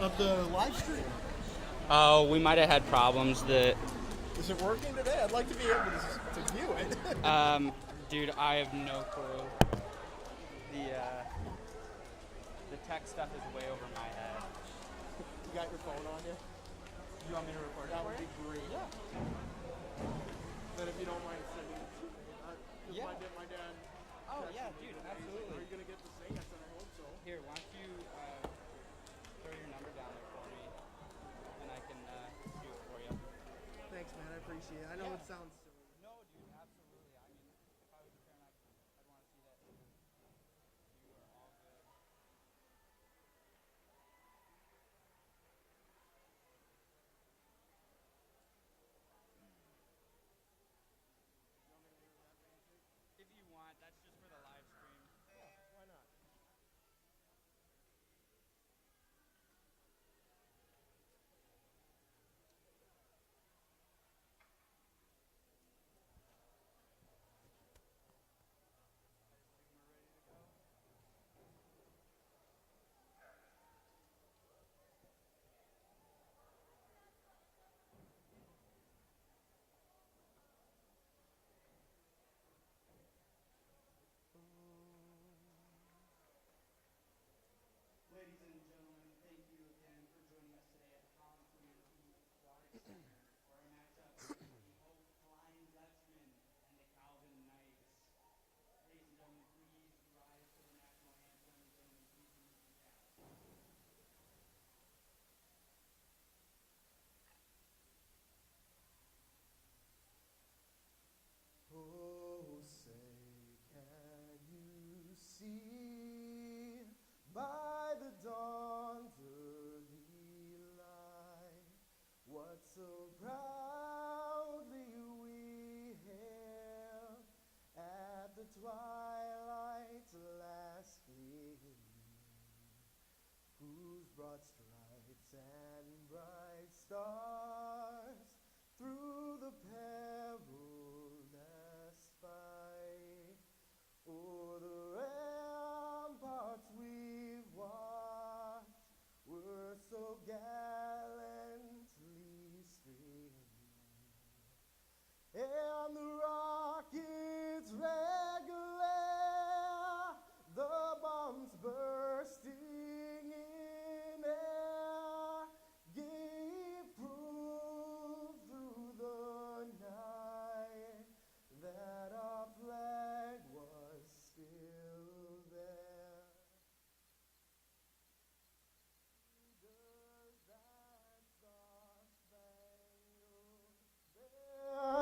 of the live stream. Oh, we might have had problems. Is it working today? I'd like to be able to view it. Dude, I have no clue. The tech stuff is way over my head. You got your phone on you? You want me to record That it for would you? be great. Yeah. Then if you don't mind sending it to me. Yeah. My dad. Oh, texted yeah, me dude, today. He's like, absolutely. are you going to get to sing? I said, I hope so. Here, why don't you throw your number down there for me, and I can do it for you. Thanks, man. I appreciate it. I know Yeah. it sounds silly. No, dude, absolutely. I mean, if I was a parent, I'd want to see that too. You are all good. If you want, that's just for the live stream. Yeah, why not? Ladies and gentlemen, thank you again for joining us today at the Collins Community Aquatic Center for our matchup between the Hope Flying Dutchman and the Calvin Knights. Ladies and gentlemen, please rise for the national anthem. Gentlemen, please remove your caps. Oh, say, can you see by the dawn's early light what so proudly we hailed at the twilight's last gleaming, whose broad stripes and bright stars through the perilous fight o'er the ramparts we've watched were so gallantly streaming, and the rockets' red glare, the bombs bursting in air, gave proof through the night that our flag was still there. Does that star-spangled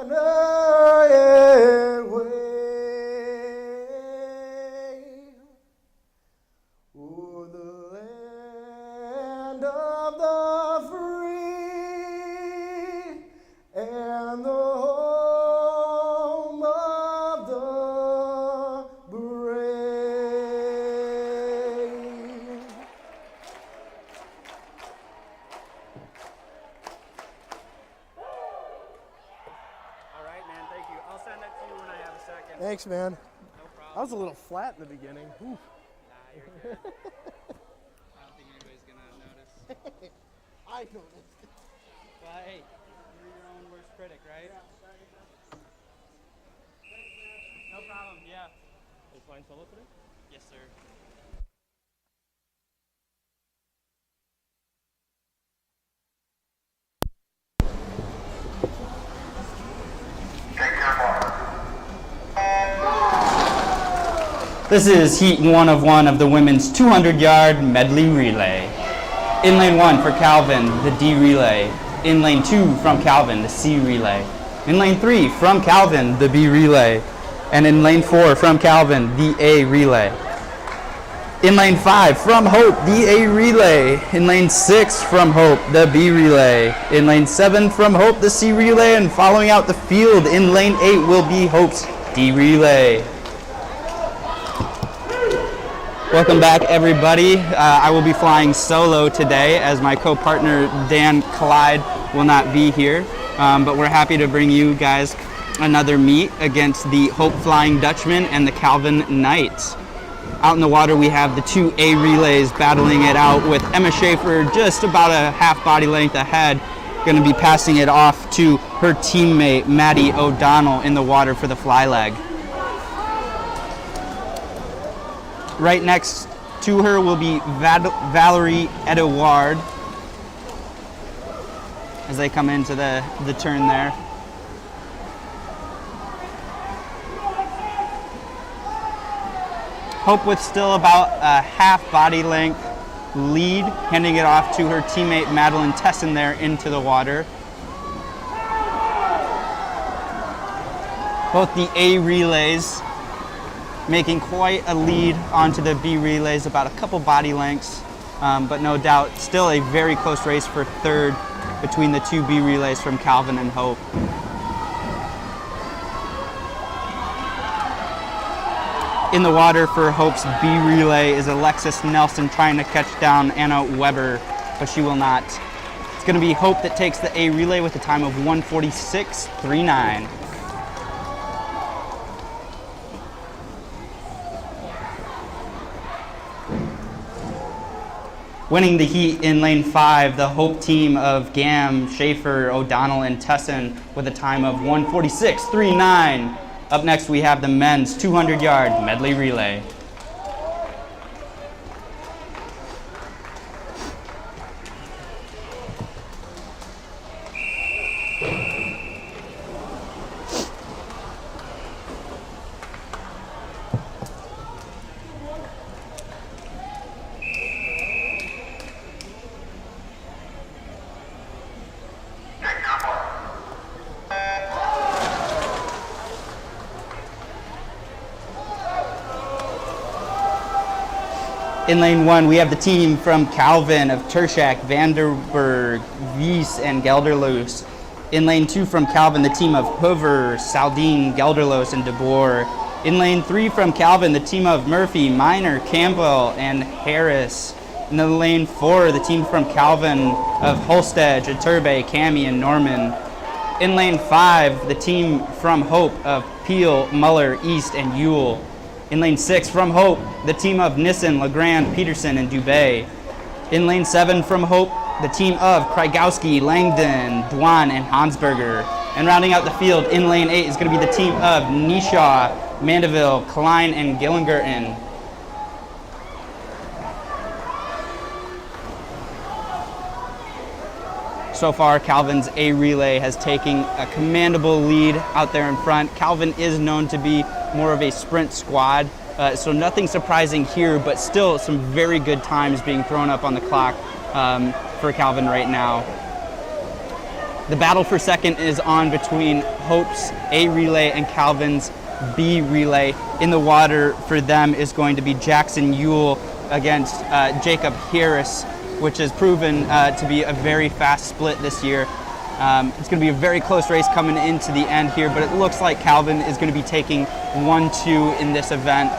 banner yet wave o'er the land of the free and the home of the brave? All right, man, thank you. I'll send that to you when I have a second. Thanks, man. No That problem. was a little flat in the beginning. Whew. Nah, you're good. I don't think anybody's going to notice. I noticed. But hey, you're your own worst critic, right? No problem, yeah. Are you flying solo today? Yes, sir. This is heat 1 of the women's 200-yard medley relay. In lane 1 for Calvin, the D relay. In lane 2 from Calvin, the C relay. In lane 3 from Calvin, the B relay. And in lane 4 from Calvin, the A relay. In lane 5 from Hope, the A relay. In lane 6 from Hope, the B relay. In lane 7 from Hope, the C relay. And following out the field in lane 8 will be Hope's D relay. Welcome back, everybody. I will be flying solo today as my co-partner Dan Clyde will not be here. But we're happy to bring you guys another meet against the Hope Flying Dutchman and the Calvin Knights. out in the water, we have the two A relays battling it out with Emma Schaefer just about a half body length ahead, going to be passing it off to her teammate Maddie O'Donnell in the water for the fly leg. Right next to her will be Valerie Edouard as they come into the turn there. Hope with still about a half body length lead, handing it off to her teammate Madeline Tesson there into the water. Both the A relays making quite a lead onto the B relays, about a couple body lengths, but no doubt still a very close race for third between the two B relays from Calvin and Hope. In the water for Hope's B relay is Alexis Nelson trying to catch down Anna Weber, but she will not. It's going to be Hope that takes the A relay with a time of 1:46.39. Winning the heat in lane 5, the Hope team of Gam, Schaefer, O'Donnell, and Tesson with a time of 1:46.39. Up next, we have the men's 200-yard medley relay. In lane 1, we have the team from Calvin of Tershak, Vanderburg, Wies, and Gelderloos. In lane 2 from Calvin, the team of Hoover, Saldine, Gelderloos, and De Boer. In lane 3 from Calvin, the team of Murphy, Miner, Campbell, and Harris. In the lane 4, the team from Calvin of Holstead, Iturbe, Cami, and Norman. In lane 5, the team from Hope of Peel, Muller, East, and Ewell. In lane 6 from Hope, the team of Nissen, Legrand, Peterson, and Dubé. In lane 7 from Hope, the team of Krygowski, Langdon, Dwan, and Hansberger. And rounding out the field in lane 8 is going to be the team of Nishaw, Mandeville, Klein, and Gillingerton. So far, Calvin's A relay has taken a commendable lead out there in front. Calvin is known to be more of a sprint squad, so nothing surprising here, but still some very good times being thrown up on the clock for Calvin right now. The battle for second is on between Hope's A relay and Calvin's B relay. In the water for them is going to be Jackson Ewell against Jacob Harris, which has proven to be a very fast split this year. It's going to be a very close race coming into the end here, but it looks like Calvin is going to be taking 1-2 in this event,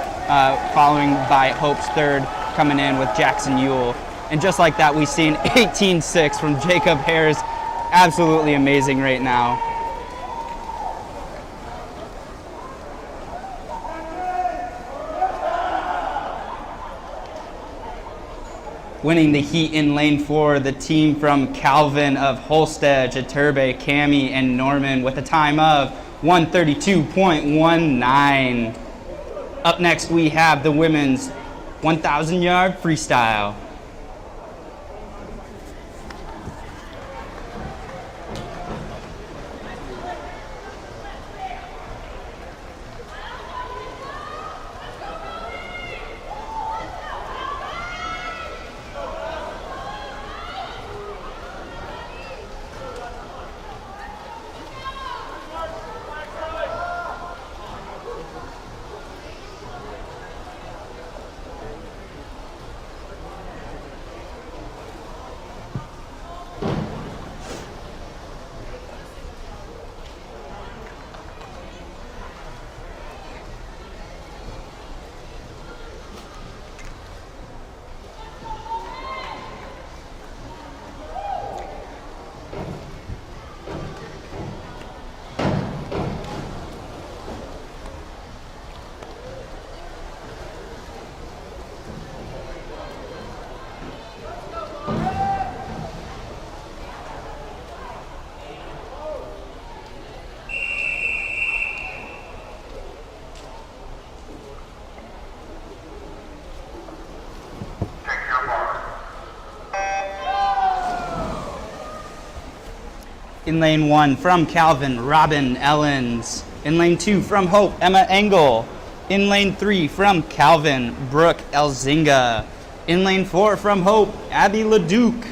following by Hope's third coming in with Jackson Ewell. And just like that, we've seen 18-6 from Jacob Harris. Absolutely amazing right now. Winning the heat in lane 4, the team from Calvin of Holstead, Iturbe, Cami, and Norman with a time of 1:32.19. Up next, we have the women's 1,000-yard freestyle. In lane 1 from Calvin, Robin Ellens. In lane 2 from Hope, Emma Engel. In lane 3 from Calvin, Brooke Elzinga. In lane 4 from Hope, Abby LeDuc.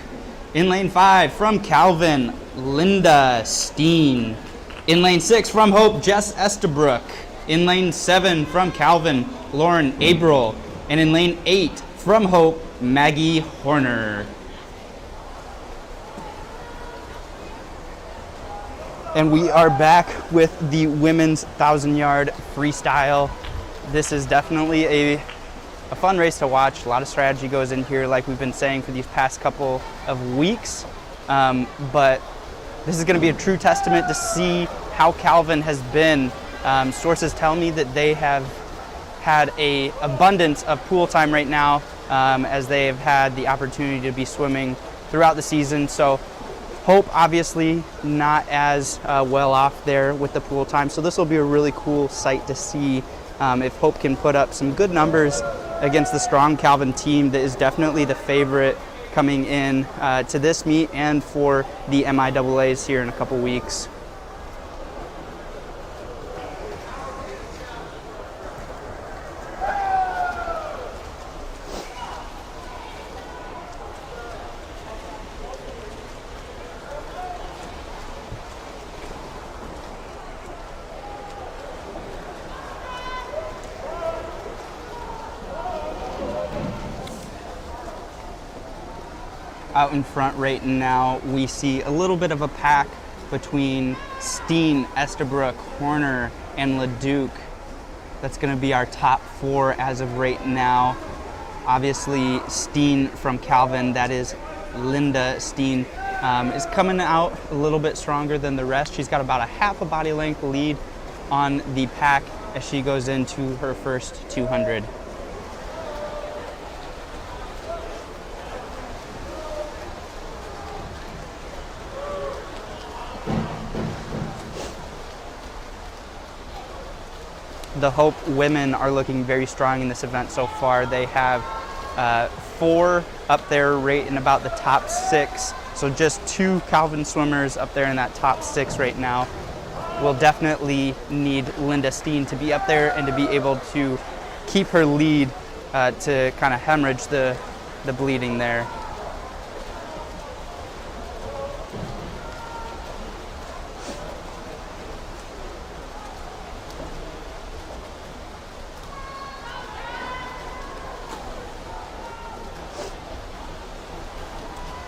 In lane 5 from Calvin, Linda Steen. In lane 6 from Hope, Jess Estabrook. In lane 7 from Calvin, Lauren Abril. And in lane 8 from Hope, Maggie Horner. And we are back with the women's 1,000-yard freestyle. This is definitely a fun race to watch. A lot of strategy goes in here, like we've been saying for these past couple of weeks. But this is going to be a true testament to see how Calvin has been. Sources tell me that they have had an abundance of pool time right now, as they have had the opportunity to be swimming throughout the season. So Hope obviously not as well off there with the pool time. So this will be a really cool sight to see if Hope can put up some good numbers against the strong Calvin team that is definitely the favorite coming in to this meet and for the MIAAs here in a couple weeks. Out in front right now, we see a little bit of a pack between Steen, Estabrook, Horner, and LeDuc. That's going to be our top 4 as of right now. Obviously, Steen from Calvin, that is Linda Steen, is coming out a little bit stronger than the rest. She's got about a half a body length lead on the pack as she goes into her first 200. The Hope women are looking very strong in this event so far. They have 4 up there right in about the top 6. So just 2 Calvin swimmers up there in that top 6 right now. We'll definitely need Linda Steen to be up there and to be able to keep her lead to kind of hemorrhage the bleeding there.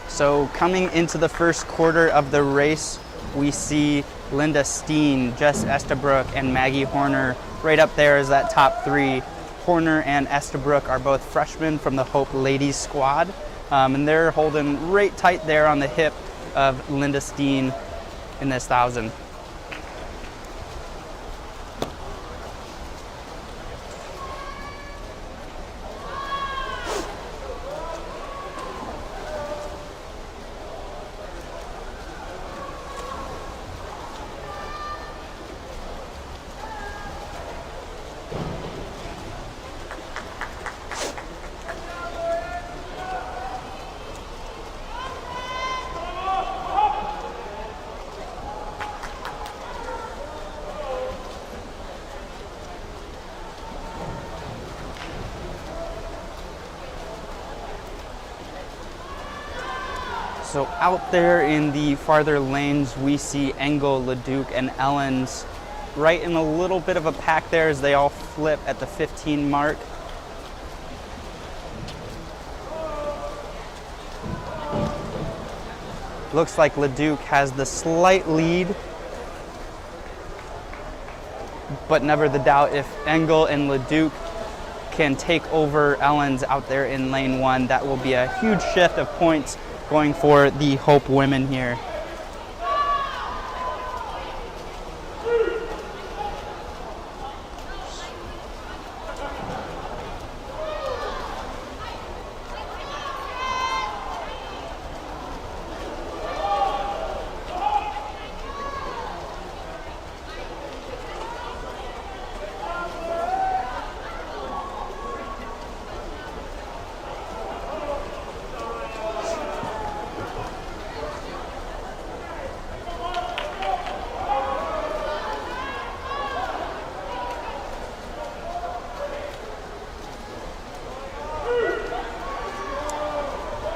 So coming into the first quarter of the race, we see Linda Steen, Jess Estabrook, and Maggie Horner right up there as that top 3. Horner and Estabrook are both freshmen from the Hope ladies squad, and they're holding right tight there on the hip of Linda Steen in this 1,000. So out there in the farther lanes, we see Engel, LeDuc, and Ellens right in a little bit of a pack there as they all flip at the 15 mark. Looks like LeDuc has the slight lead, but never the doubt, if Engel and LeDuc can take over Ellens out there in lane 1, that will be a huge shift of points going for the Hope women here.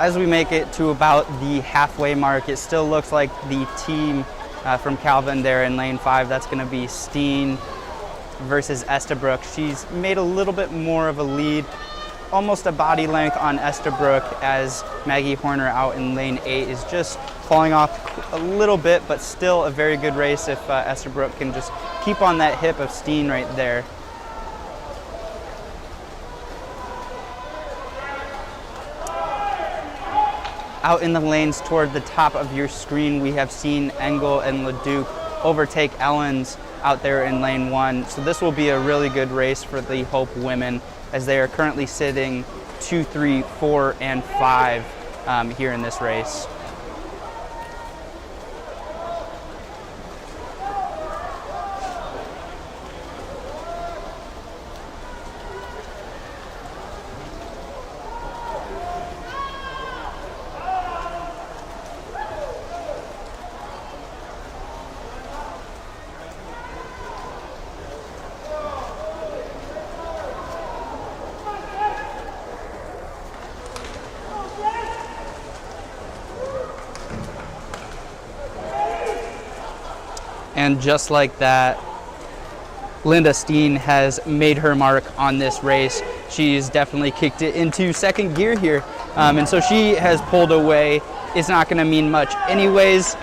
As we make it to about the halfway mark, it still looks like the team from Calvin there in lane 5, that's going to be Steen versus Estabrook. She's made a little bit more of a lead, almost a body length on Estabrook, as Maggie Horner out in lane 8 is just falling off a little bit, but still a very good race if Estabrook can just keep on that hip of Steen right there. Out in the lanes toward the top of your screen, we have seen Engel and Leduc overtake Ellens out there in lane 1. So this will be a really good race for the Hope women, as they are currently sitting 2, 3, 4, and 5 here in this race. And just like that, Linda Steen has made her mark on this race. She's definitely kicked it into second gear here. And so she has pulled away. It's not going to mean much anyways.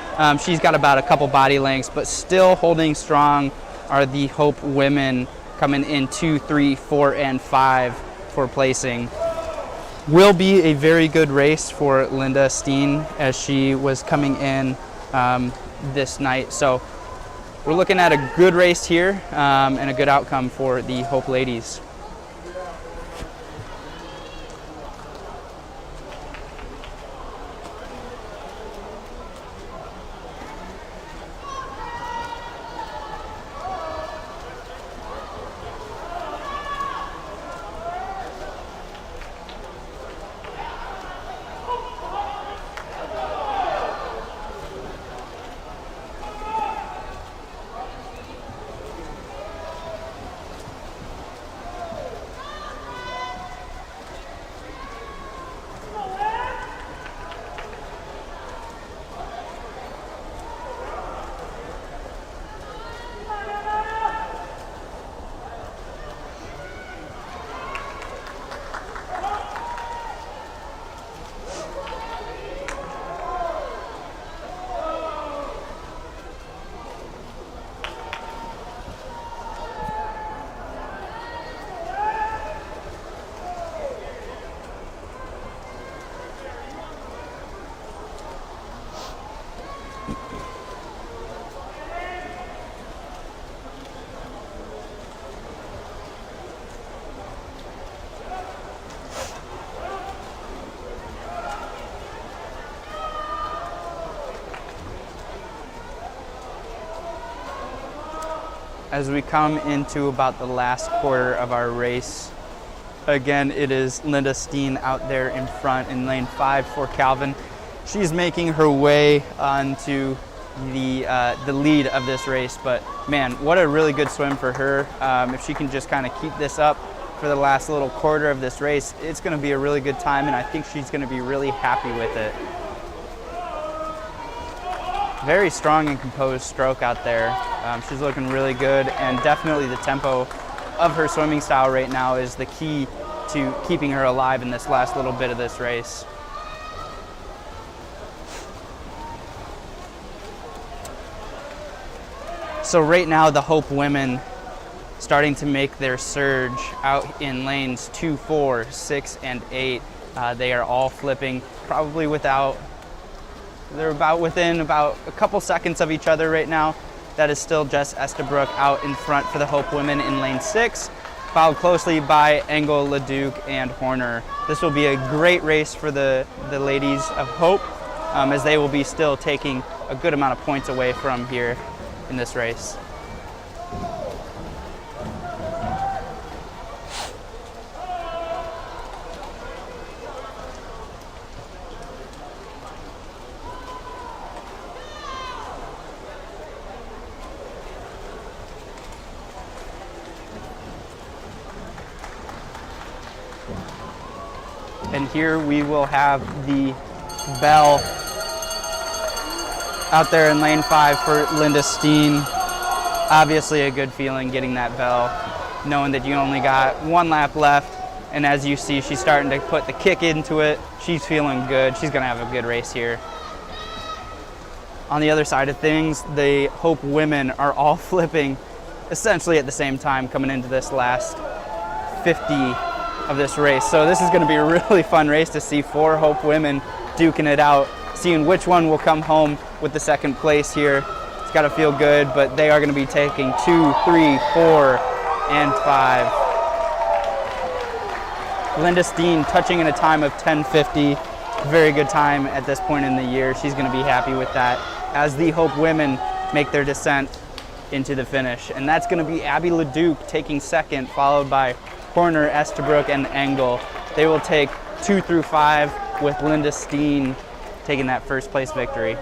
She's got about a couple body lengths, but still holding strong are the Hope women, coming in 2, 3, 4, and 5 for placing. Will be a very good race for Linda Steen, as she was coming in this night. So we're looking at a good race here and a good outcome for the Hope ladies. As we come into about the last quarter of our race, again, it is Linda Steen out there in front in lane 5 for Calvin. She's making her way onto the lead of this race, but man, what a really good swim for her. If she can just kind of keep this up for the last little quarter of this race, it's going to be a really good time, and I think she's going to be really happy with it. Very strong and composed stroke out there. She's looking really good, and definitely the tempo of her swimming style right now is the key to keeping her alive in this last little bit of this race. So right now the Hope women starting to make their surge out in lanes 2, 4, 6, and 8. They are all flipping, probably they're about within about a couple seconds of each other right now. That is still Jess Estabrook out in front for the Hope women in lane 6, followed closely by Engel, Leduc, and Horner. This will be a great race for the ladies of Hope, as they will be still taking a good amount of points away from here in this race. And here we will have the bell out there in lane 5 for Linda Steen. Obviously a good feeling getting that bell, knowing that you only got 1 lap left. And as you see, she's starting to put the kick into it. She's feeling good. She's gonna have a good race here. On the other side of things, the Hope women are all flipping essentially at the same time coming into this last 50 of this race. So this is gonna be a really fun race to see 4 Hope women duking it out, seeing which one will come home with the 2nd place here. It's gotta feel good, but they are gonna be taking 2, 3, 4, and 5. Linda Steen touching in a time of 10:50. Very good time at this point in the year. She's gonna be happy with that as the Hope women make their descent into the finish. And that's gonna be Abby LeDuc taking 2nd, followed by Horner, Estabrook, and Engel. They will take 2 through 5 with Linda Steen taking that 1st place victory.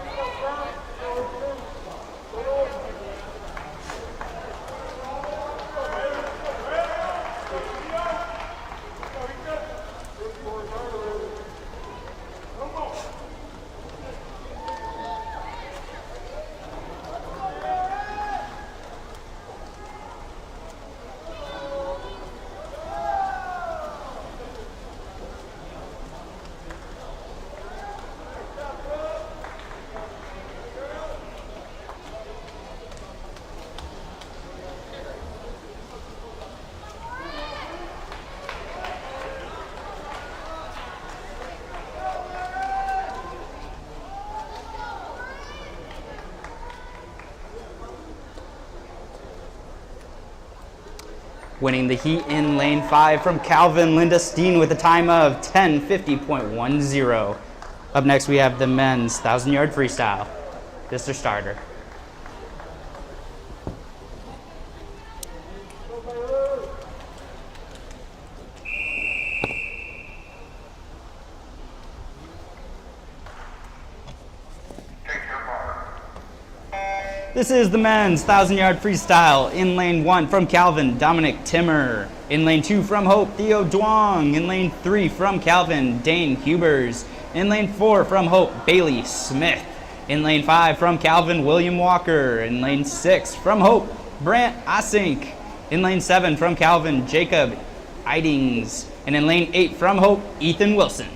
Winning the heat in lane 5 from Calvin, Linda Steen with a time of 10:50.10. Up next we have the men's 1,000-yard freestyle. This is their starter. This is the men's 1,000-yard freestyle. In lane 1 from Calvin, Dominic Timmer. In lane 2 from Hope, Theo Duong. In lane 3 from Calvin, Dane Hubers. In lane 4 from Hope, Bailey Smith. In lane 5 from Calvin, William Walker. In lane 6 from Hope, Brant Asink. In lane 7 from Calvin, Jacob Idings. And in lane 8 from Hope, Ethan Wilson.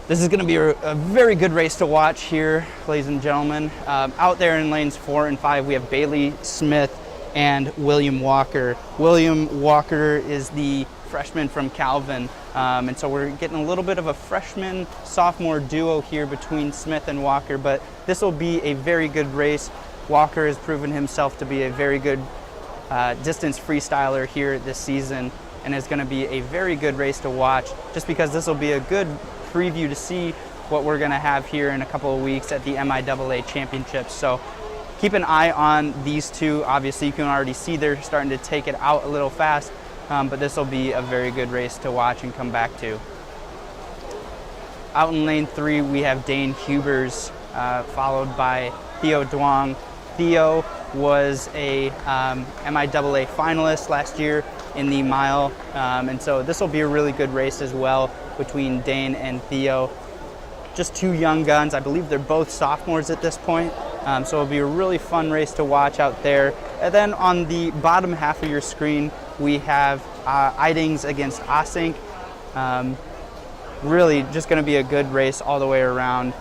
This is going to be a very good race to watch here, ladies and gentlemen. Out there in lanes 4 and 5, we have Bailey Smith and William Walker. William Walker is the freshman from Calvin, and so we're getting a little bit of a freshman-sophomore duo here between Smith and Walker, but this will be a very good race. Walker has proven himself to be a very good distance freestyler here this season, and it's going to be a very good race to watch, just because this will be a good preview to see what we're going to have here in a couple of weeks at the MIAA Championships. So keep an eye on these two. Obviously, you can already see they're starting to take it out a little fast, but this will be a very good race to watch and come back to. Out in lane 3, we have Dane Hubers, followed by Theo Duong. Theo was a MIAA finalist last year in the mile, and so this will be a really good race as well between Dane and Theo. Just 2 young guns. I believe they're both sophomores at this point, so it'll be a really fun race to watch out there. And then on the bottom half of your screen, we have Idings against Asink. Really just going to be a good race all the way around.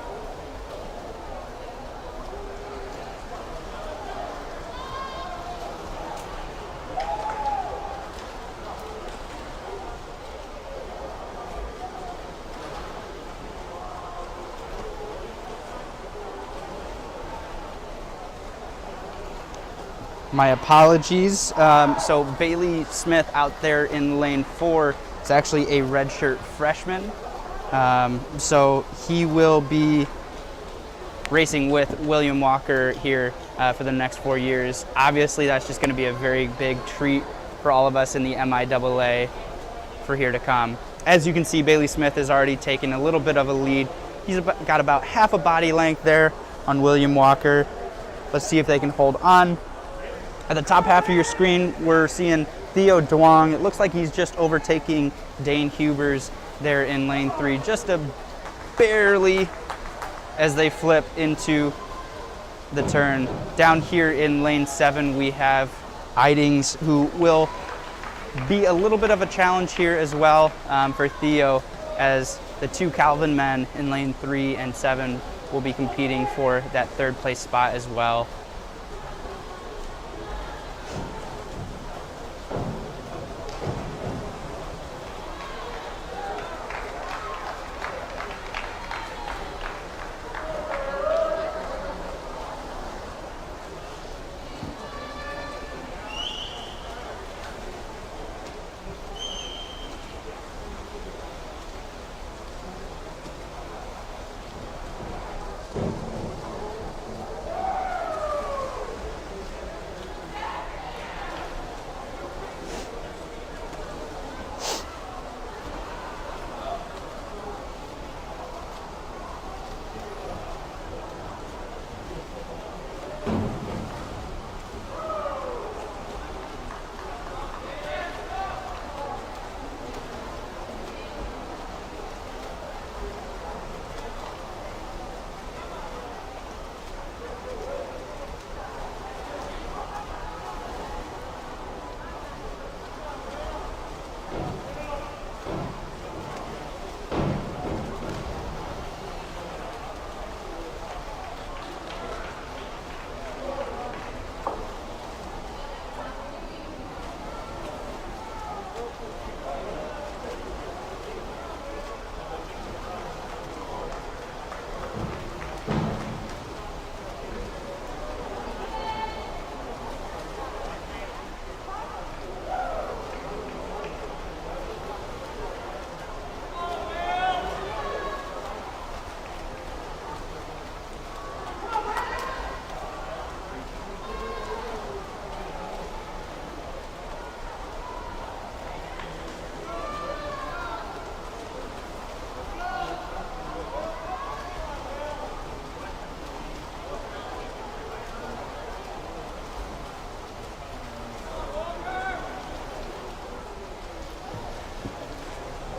My apologies. So Bailey Smith out there in lane 4 is actually a redshirt freshman. So he will be racing with William Walker here for the next 4 years. Obviously, that's just going to be a very big treat for all of us in the MIAA for here to come. As you can see, Bailey Smith has already taken a little bit of a lead. He's got about half a body length there on William Walker. Let's see if they can hold on. At the top half of your screen, we're seeing Theo Duong. It looks like he's just overtaking Dane Hubers there in lane 3, just a barely as they flip into the turn. Down here in lane 7, we have Idings, who will be a little bit of a challenge here as well for Theo, as the 2 Calvin men in lane 3 and 7 will be competing for that 3rd place spot as well.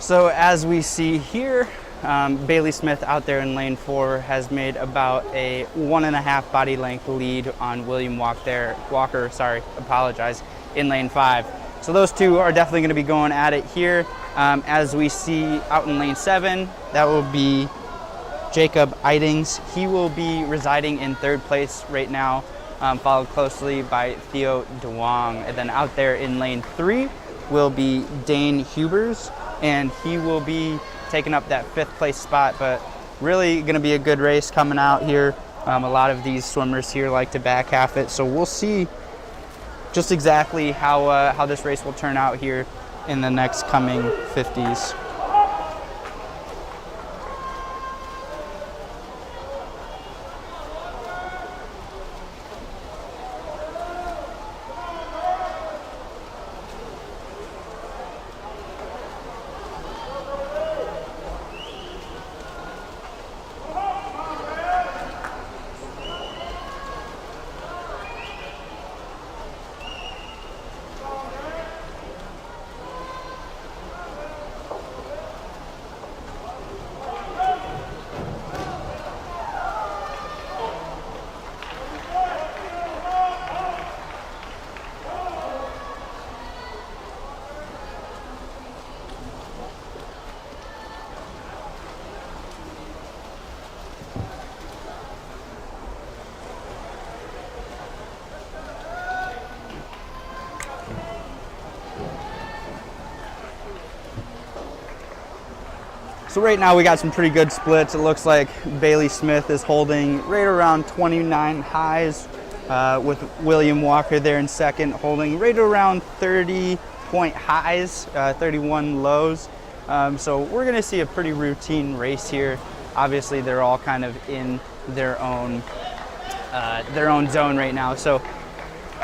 So as we see here, Bailey Smith out there in lane 4 has made about a 1.5 body length lead on William Walker, in lane 5. So those 2 are definitely going to be going at it here. As we see out in lane 7, that will be Jacob Idings. He will be residing in 3rd place right now, followed closely by Theo Duong. And then out there in lane 3 will be Dane Hubers, and he will be taking up that 5th place spot. But really going to be a good race coming out here. A lot of these swimmers here like to back half it, so we'll see just exactly how this race will turn out here in the next coming 50s. So right now we got some pretty good splits. It looks like Bailey Smith is holding right around 29 highs, with William Walker there in second, holding right around 30-point highs, 31 lows. So we're gonna see a pretty routine race here. Obviously they're all kind of in their own zone right now. So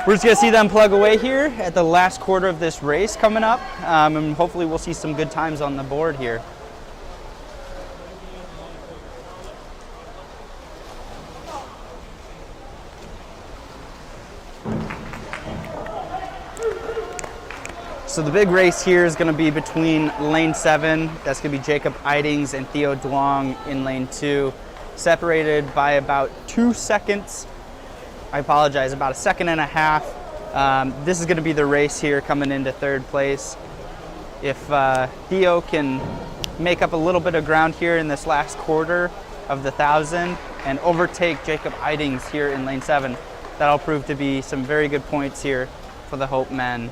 we're just gonna see them plug away here at the last quarter of this race coming up, and hopefully we'll see some good times on the board here. So the big race here is going to be between lane 7, that's going to be Jacob Eidings and Theo Duong in lane 2, separated by about 2 seconds. I apologize, about 1.5 seconds. This is going to be the race here coming into 3rd place. If Theo can make up a little bit of ground here in this last quarter of the 1,000 and overtake Jacob Eidings here in lane 7, that'll prove to be some very good points here for the Hope men.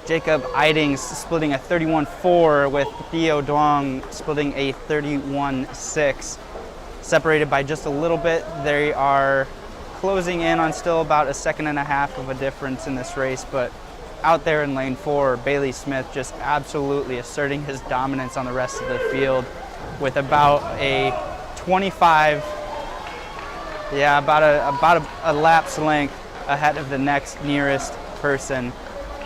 Jacob Eidings splitting a 31.4 with Theo Duong splitting a 31.6. Separated by just a little bit. They are closing in on still about 1.5 seconds of a difference in this race, but out there in lane 4, Bailey Smith just absolutely asserting his dominance on the rest of the field with about a 25, about a lap's length ahead of the next nearest person.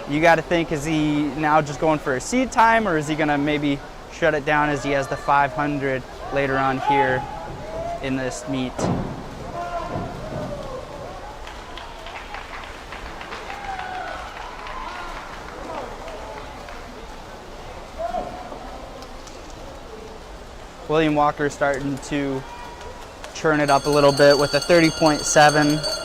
You got to think, is he now just going for a seed time, or is he going to maybe shut it down as he has the 500 later on here in this meet? William Walker starting to churn it up a little bit with a 30.7.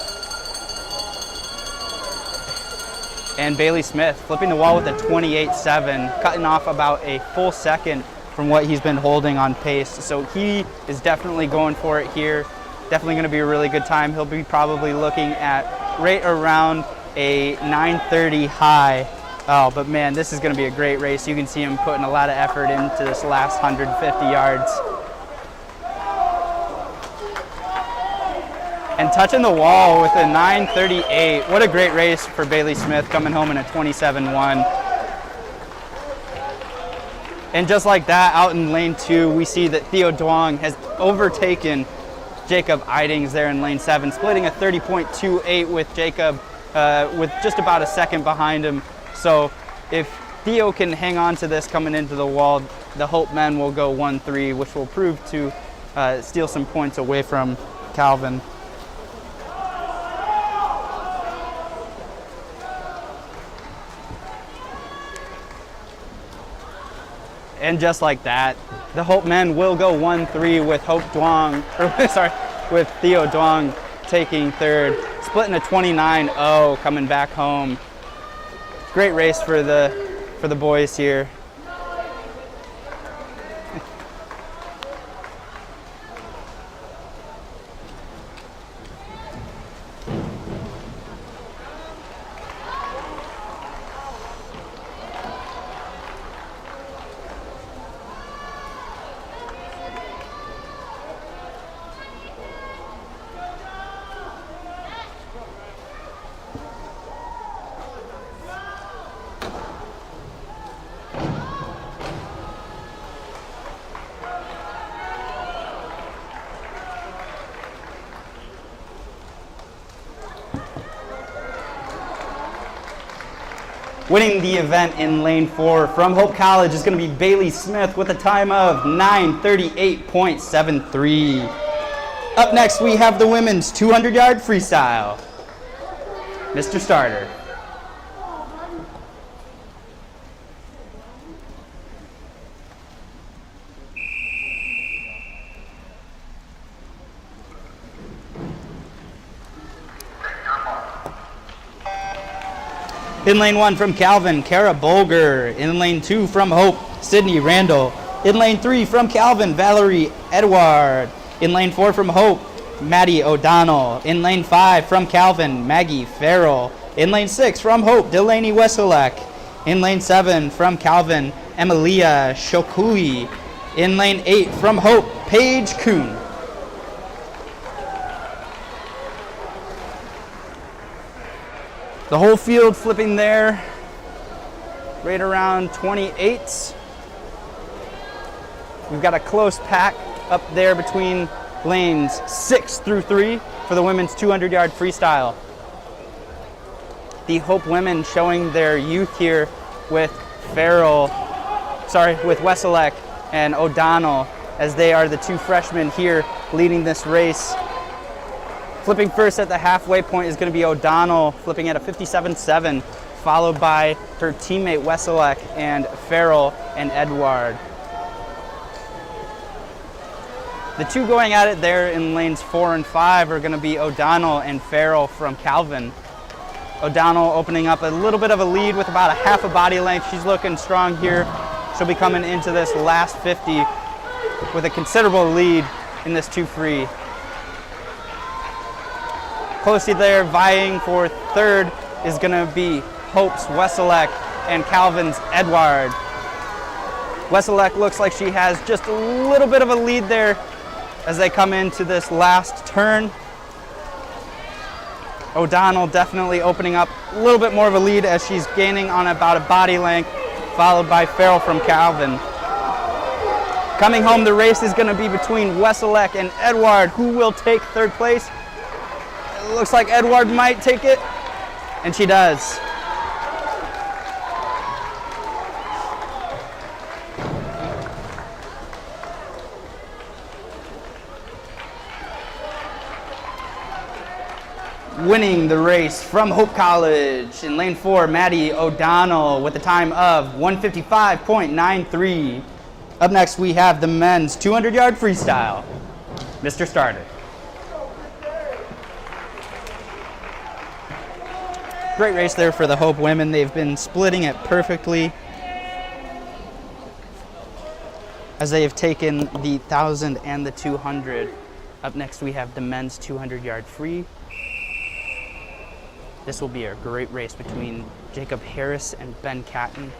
And Bailey Smith flipping the wall with a 28.7, cutting off about a full second from what he's been holding on pace. So he is definitely going for it here. Definitely going to be a really good time. He'll be probably looking at right around a 9:30 high. Oh, but man, this is going to be a great race. You can see him putting a lot of effort into this last 150 yards. And touching the wall with a 9:38. What a great race for Bailey Smith, coming home in a 27.1. And just like that, out in lane 2, we see that Theo Duong has overtaken Jacob Eidings there in lane 7, splitting a 30.28 with Jacob with just about a second behind him. So if Theo can hang on to this coming into the wall, the Hope men will go 1-3, which will prove to steal some points away from Calvin. And just like that, the Hope men will go 1-3 with with Theo Duong taking 3rd, splitting a 29.0, coming back home. Great race for the boys here. Winning the event in lane 4 from Hope College is going to be Bailey Smith with a time of 9:38.73. Up next, we have the women's 200-yard freestyle. Mr. Starter. In lane 1 from Calvin, Kara Bolger. In lane 2 from Hope, Sydney Randall. In lane 3 from Calvin, Valerie Edward. In lane 4 from Hope, Maddie O'Donnell. In lane 5 from Calvin, Maggie Farrell. In lane 6 from Hope, Delaney Wesolek. In lane 7 from Calvin, Emilia Shokui. In lane 8 from Hope, Paige Kuhn. The whole field flipping there, right around 28. We've got a close pack up there between lanes 6 through 3 for the women's 200-yard freestyle. The Hope women showing their youth here with Wesolek and O'Donnell, as they are the 2 freshmen here leading this race. Flipping first at the halfway point is going to be O'Donnell, flipping at a 57.7, followed by her teammate Weselek and Farrell and Edward. The two going at it there in lanes 4 and 5 are going to be O'Donnell and Farrell from Calvin. O'Donnell opening up a little bit of a lead with about a half a body length. She's looking strong here. She'll be coming into this last 50 with a considerable lead in this 2 free. Closely there, vying for third, is going to be Hope's Weselek and Calvin's Edward. Weselek looks like she has just a little bit of a lead there as they come into this last turn. O'Donnell definitely opening up a little bit more of a lead as she's gaining on about a body length, followed by Farrell from Calvin. Coming home, the race is going to be between Weselek and Edward. Who will take third place? It looks like Edward might take it, and she does. Winning the race from Hope College in lane 4, Maddie O'Donnell with a time of 1:55.93. Up next, we have the men's 200-yard freestyle. Mr. Starter. Great race there for the Hope women. They've been splitting it perfectly as they have taken the 1,000 and the 200. Up next, we have the men's 200-yard free. This will be a great race between Jacob Harris and Ben Catton.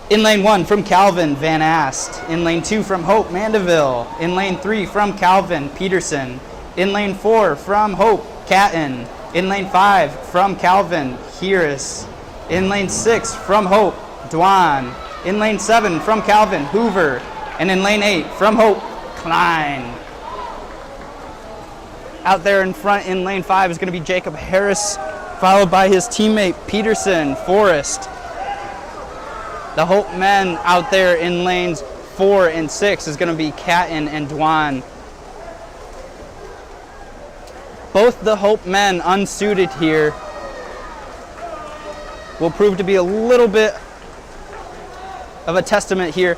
In lane 1 from Calvin, Van Ast. In lane 2 from Hope, Mandeville. In lane 3 from Calvin, Peterson. In lane 4 from Hope, Catton. In lane 5 from Calvin, Harris. In lane 6 from Hope, Dwan. In lane 7 from Calvin, Hoover. And in lane 8 from Hope, Klein. Out there in front in lane 5 is going to be Jacob Harris, followed by his teammate Peterson, Forrest. The Hope men out there in lanes 4 and 6 is going to be Catton and Dwan. Both the Hope men unsuited here will prove to be a little bit of a testament here.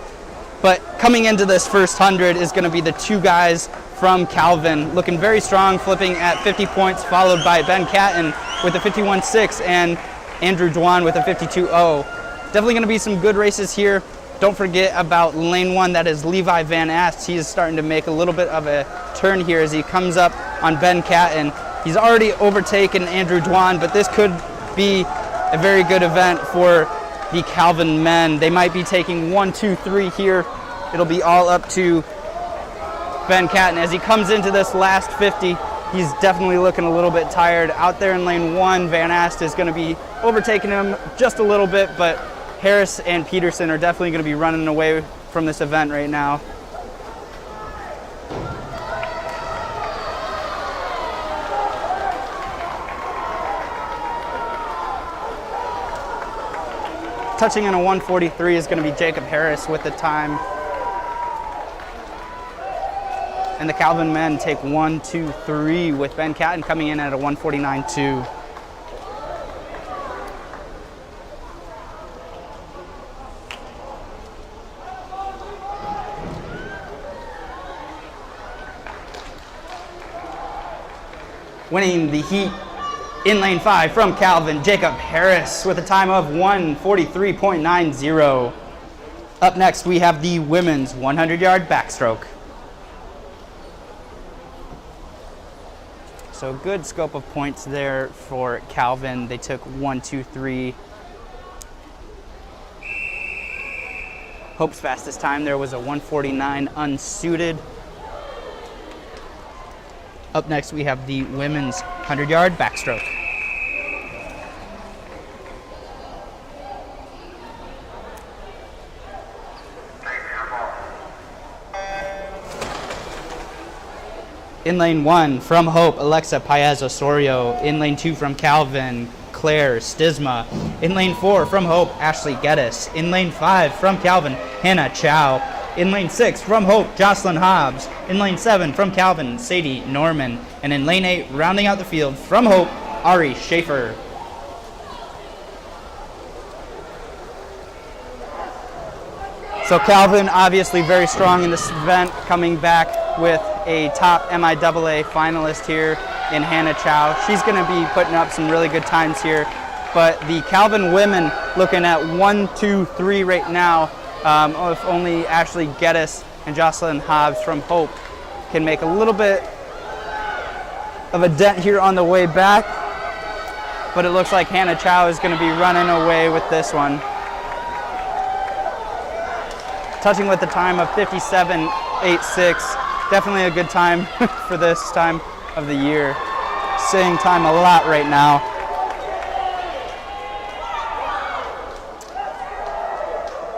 But coming into this first 100 is going to be the two guys from Calvin, looking very strong, flipping at 50 points, followed by Ben Catton with a 51.6 and Andrew Dwan with a 52.0. Definitely going to be some good races here. Don't forget about lane 1, that is Levi Van Ast. He is starting to make a little bit of a turn here as he comes up on Ben Catton. He's already overtaken Andrew Dwan, but this could be a very good event for the Calvin men. They might be taking 1, 2, 3 here. It'll be all up to Ben Catton. As he comes into this last 50, he's definitely looking a little bit tired. Out there in lane 1, Van Ast is going to be overtaking him just a little bit, but Harris and Peterson are definitely going to be running away from this event right now. Touching in a 1:43 is going to be Jacob Harris with the time. And the Calvin men take 1, 2, 3 with Ben Catton coming in at a 1:49.2. Winning the heat in lane 5 from Calvin, Jacob Harris with a time of 1:43.90. Up next, we have the women's 100-yard backstroke. So good scope of points there for Calvin. They took 1, 2, 3. Hope's fastest time there was a 1:49 unsuited. Up next, we have the women's 100-yard backstroke. In lane 1 from Hope, Alexa Paez-Osorio. In lane 2 from Calvin, Claire Stisma. In lane 4 from Hope, Ashley Geddes. In lane 5 from Calvin, Hannah Chow. In lane 6 from Hope, Jocelyn Hobbs. In lane 7 from Calvin, Sadie Norman. And in lane 8, rounding out the field from Hope, Ari Schaefer. So Calvin obviously very strong in this event, coming back with a top MIAA finalist here in Hannah Chow. She's going to be putting up some really good times here. But the Calvin women looking at 1, 2, 3 right now. If only Ashley Geddes and Jocelyn Hobbs from Hope can make a little bit of a dent here on the way back. But it looks like Hannah Chow is going to be running away with this one. Touching with the time of 57.86. Definitely a good time for this time of the year. Seeing time a lot right now.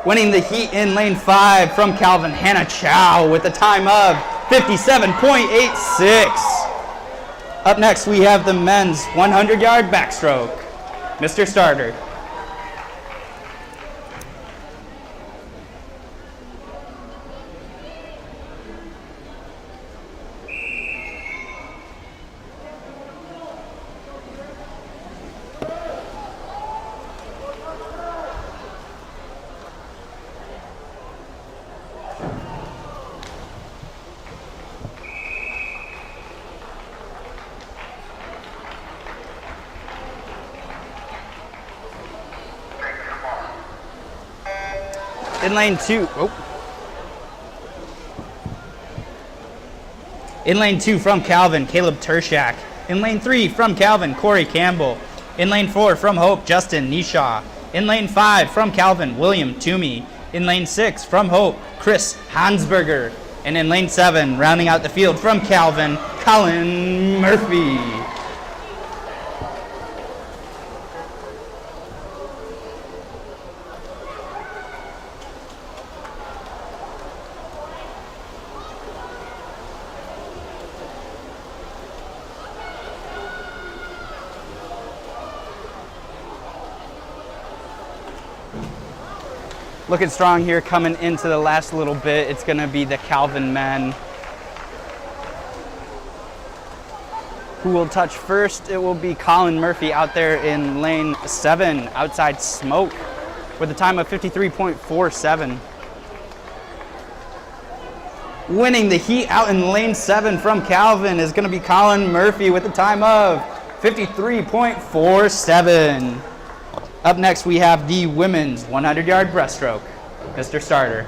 Winning the heat in lane 5 from Calvin, Hannah Chow with a time of 57.86. Up next, we have the men's 100-yard backstroke. Mr. Starter. In lane 2, In lane 2 from Calvin, Caleb Tershak. In lane 3 from Calvin, Corey Campbell. In lane 4 from Hope, Justin Nishaw. In lane 5 from Calvin, William Toomey. In lane 6 from Hope, Chris Hansberger. And in lane 7, rounding out the field from Calvin, Colin Murphy. Looking strong here coming into the last little bit. It's going to be the Calvin men. Who will touch first? It will be Colin Murphy out there in lane 7, outside smoke, with a time of 53.47. Winning the heat out in lane 7 from Calvin is going to be Colin Murphy with a time of 53.47. Up next, we have the women's 100-yard breaststroke. Mr. Starter.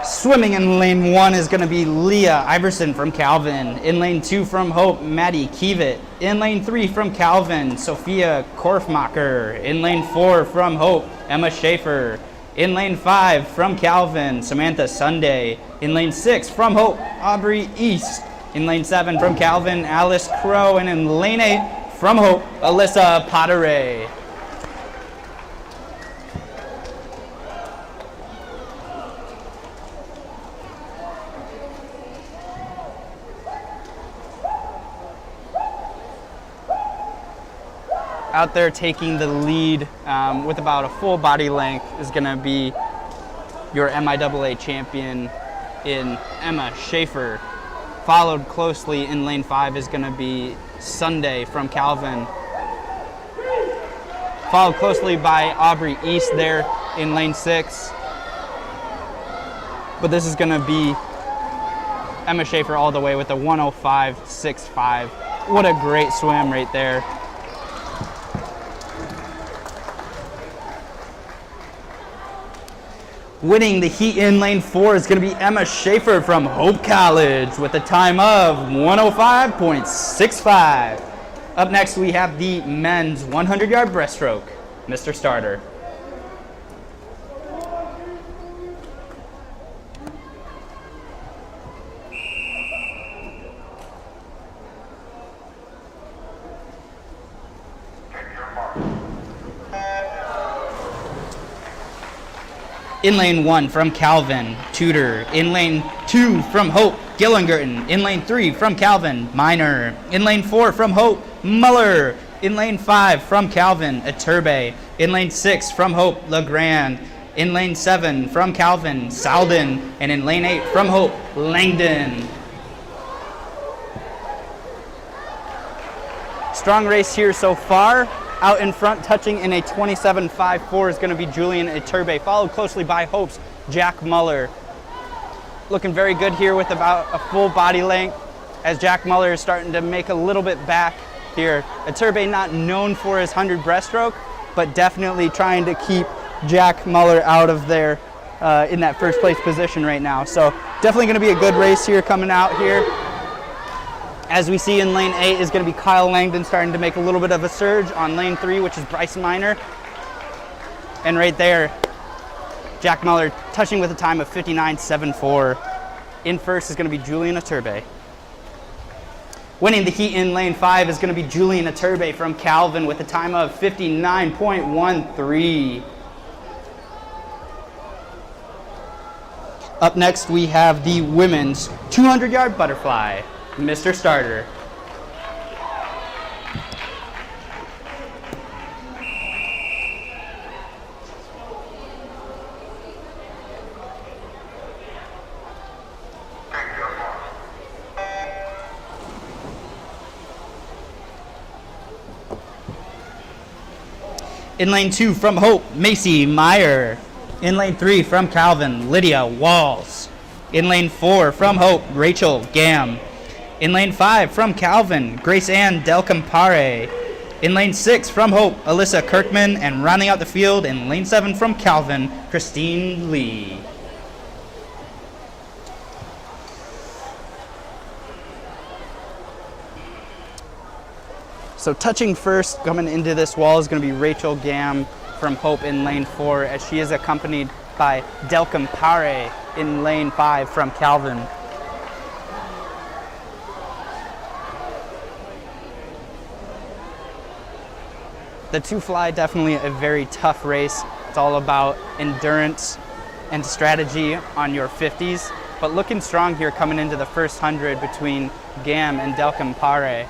Swimming in lane 1 is going to be Leah Iverson from Calvin. In lane 2 from Hope, Maddie Kievit. In lane 3 from Calvin, Sophia Korfmacher. In lane 4 from Hope, Emma Schaefer. In lane 5 from Calvin, Samantha Sunday. In lane 6 from Hope, Aubrey East. In lane 7 from Calvin, Alice Crow. And in lane 8 from Hope, Alyssa Potteray. Out there taking the lead with about a full body length is going to be your MIAA champion in Emma Schaefer. Followed closely in lane 5 is going to be Sunday from Calvin. Followed closely by Aubrey East there in lane 6. But this is going to be Emma Schaefer all the way with a 105.65. What a great swim right there. Winning the heat in lane 4 is going to be Emma Schaefer from Hope College with a time of 105.65. Up next, we have the men's 100-yard breaststroke. Mr. Starter. In lane 1 from Calvin, Tudor. In lane 2 from Hope, Gillingerton. In lane 3 from Calvin, Minor. In lane 4 from Hope, Muller. In lane 5 from Calvin, Iturbe. In lane 6 from Hope, Legrand. In lane 7 from Calvin, Salden. And in lane 8 from Hope, Langdon. Strong race here so far. Out in front, touching in a 27.54 is going to be Julian Iturbe, followed closely by Hope's Jack Muller. Looking very good here with about a full body length, as Jack Muller is starting to make a little bit back here. Iturbe not known for his 100 breaststroke, but definitely trying to keep Jack Muller out of there in that first place position right now. So definitely going to be a good race here coming out here. As we see in lane 8 is going to be Kyle Langdon starting to make a little bit of a surge on lane 3, which is Bryce Minor. And right there, Jack Muller touching with a time of 59.74. In first is going to be Julian Iturbe. Winning the heat in lane 5 is going to be Julian Iturbe from Calvin with a time of 59.13. Up next, we have the women's 200-yard butterfly. Mr. Starter. In lane 2 from Hope, Macy Meyer. In lane 3 from Calvin, Lydia Walls. In lane 4 from Hope, Rachel Gam. In lane 5 from Calvin, Grace Ann Del Campare. In lane 6 from Hope, Alyssa Kirkman. And rounding out the field in lane 7 from Calvin, Christine Lee. So touching first, coming into this wall is going to be Rachel Gam from Hope in lane 4, as she is accompanied by Del Campare in lane 5 from Calvin. The two fly, definitely a very tough race. It's all about endurance and strategy on your 50s, but looking strong here coming into the first 100 between Gam and Del Campare.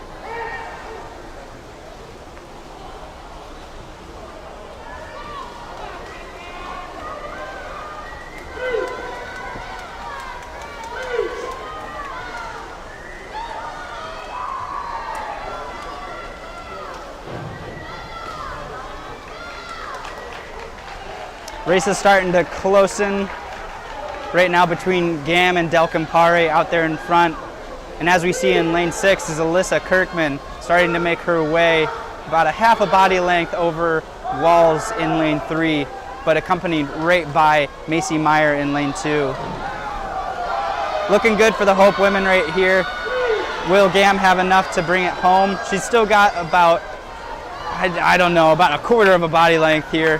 Race is starting to close in right now between Gam and Del Campare out there in front. And as we see in lane 6 is Alyssa Kirkman starting to make her way about a half a body length over Walls in lane 3, but accompanied right by Macy Meyer in lane 2. Looking good for the Hope women right here. Will Gam have enough to bring it home? She's still got about, I don't know, about a quarter of a body length here.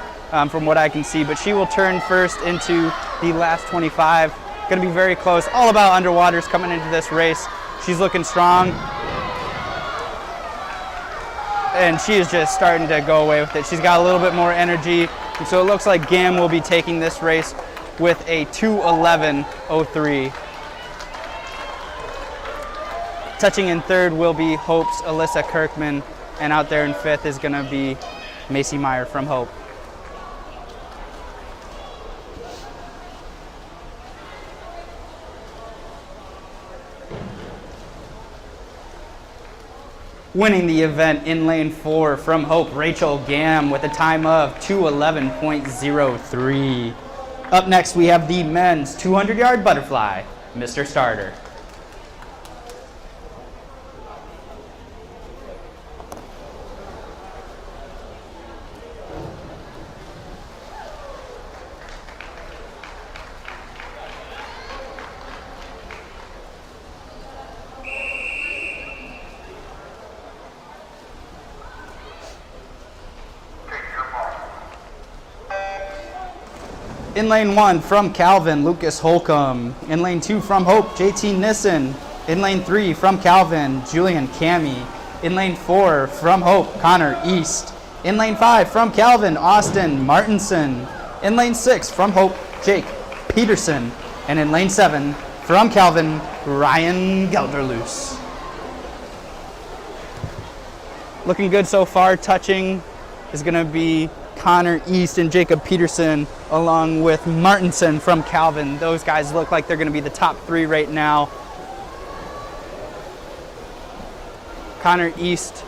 From what I can see, but she will turn first into the last 25. Going to be very close. All about underwaters coming into this race. She's looking strong, and she is just starting to go away with it. She's got a little bit more energy, and so it looks like Gam will be taking this race with a 2:11.03. Touching in third will be Hope's Alyssa Kirkman, and out there in fifth is going to be Macy Meyer from Hope. Winning the event in lane 4 from Hope, Rachel Gam with a time of 2:11.03. Up next, we have the men's 200-yard butterfly, Mr. Starter. In lane 1 from Calvin, Lucas Holcomb. In lane 2 from Hope, JT Nissen. In lane 3 from Calvin, Julian Cami. In lane 4 from Hope, Connor East. In lane 5 from Calvin, Austin Martinson. In lane 6 from Hope, Jake Peterson. And in lane 7, from Calvin, Ryan Gelderloos. Looking good so far. Touching is going to be Connor East and Jacob Peterson, along with Martinson from Calvin. Those guys look like they're going to be the top 3 right now. Connor East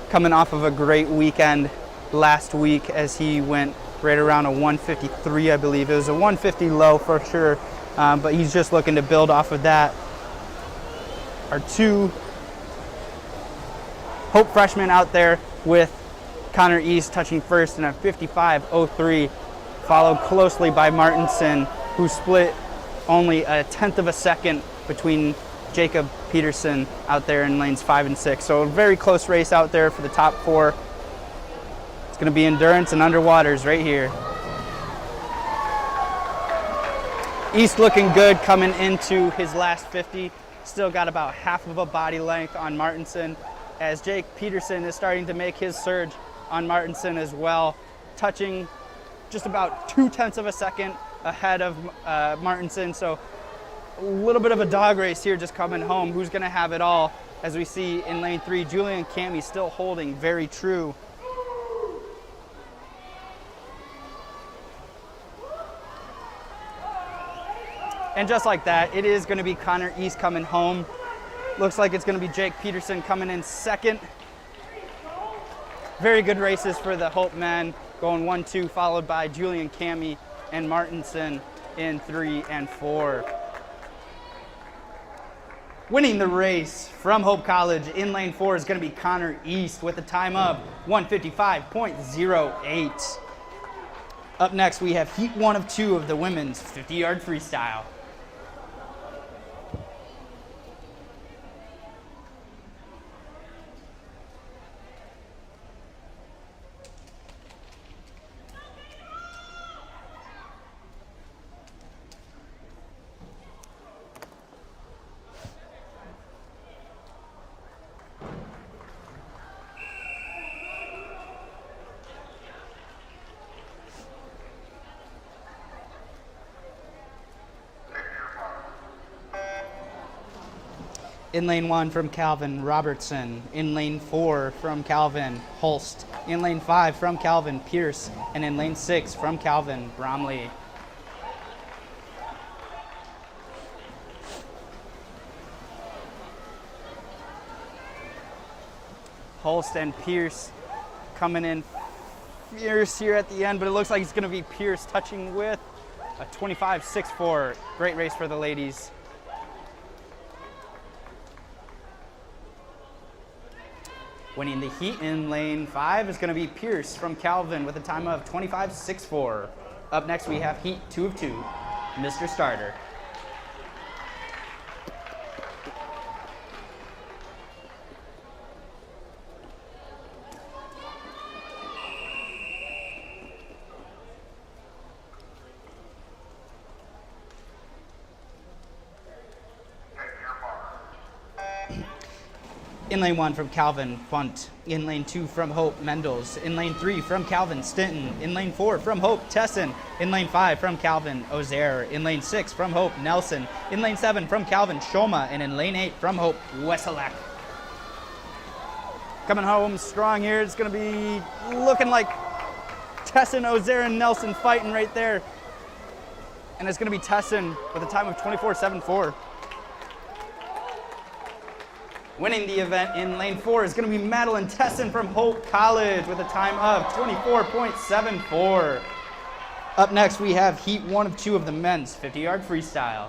coming off of a great weekend last week as he went right around a 153, I believe. It was a 150 low for sure, but he's just looking to build off of that. Our 2 Hope freshmen out there with Connor East touching first in a 55.03, followed closely by Martinson, who split only a 1/10 of a second between Jacob Peterson out there in lanes 5 and 6. So a very close race out there for the top 4. It's going to be endurance and underwaters right here. East looking good coming into his last 50. Still got about half of a body length on Martinson, as Jake Peterson is starting to make his surge on Martinson as well, touching just about 2/10 of a second ahead of Martinson. So a little bit of a dog race here just coming home. Who's going to have it all? As we see in lane 3, Julian Cammy still holding very true. And just like that, it is going to be Connor East coming home. Looks like it's going to be Jake Peterson coming in second. Very good races for the Hope men, going 1-2, followed by Julian Cammy and Martinson in 3 and 4. Winning the race from Hope College in lane 4 is going to be Connor East with a time of 155.08. Up next, we have heat 1 of 2 of the women's 50-yard freestyle. In lane 1 from Calvin, Robertson. In lane 4 from Calvin, Holst. In lane 5 from Calvin, Pierce. And in lane 6 from Calvin, Bromley. Holst and Pierce coming in fierce here at the end, but it looks like it's going to be Pierce touching with a 25.64. Great race for the ladies. Winning the heat in lane 5 is going to be Pierce from Calvin with a time of 25.64. Up next, we have heat 2 of 2, Mr. Starter. In lane 1 from Calvin, Funt. In lane 2 from Hope, Mendels. In lane 3 from Calvin, Stinton. In lane 4 from Hope, Tesson. In lane 5 from Calvin, Ozair. In lane 6 from Hope, Nelson. In lane 7 from Calvin, Shoma. And in lane 8 from Hope, Weselak. Coming home strong here. It's going to be looking like Tesson, Ozair, and Nelson fighting right there. And it's going to be Tesson with a time of 24.74. Winning the event in lane 4 is going to be Madeline Tesson from Hope College with a time of 24.74. Up next, we have heat 1 of 2 of the men's 50-yard freestyle.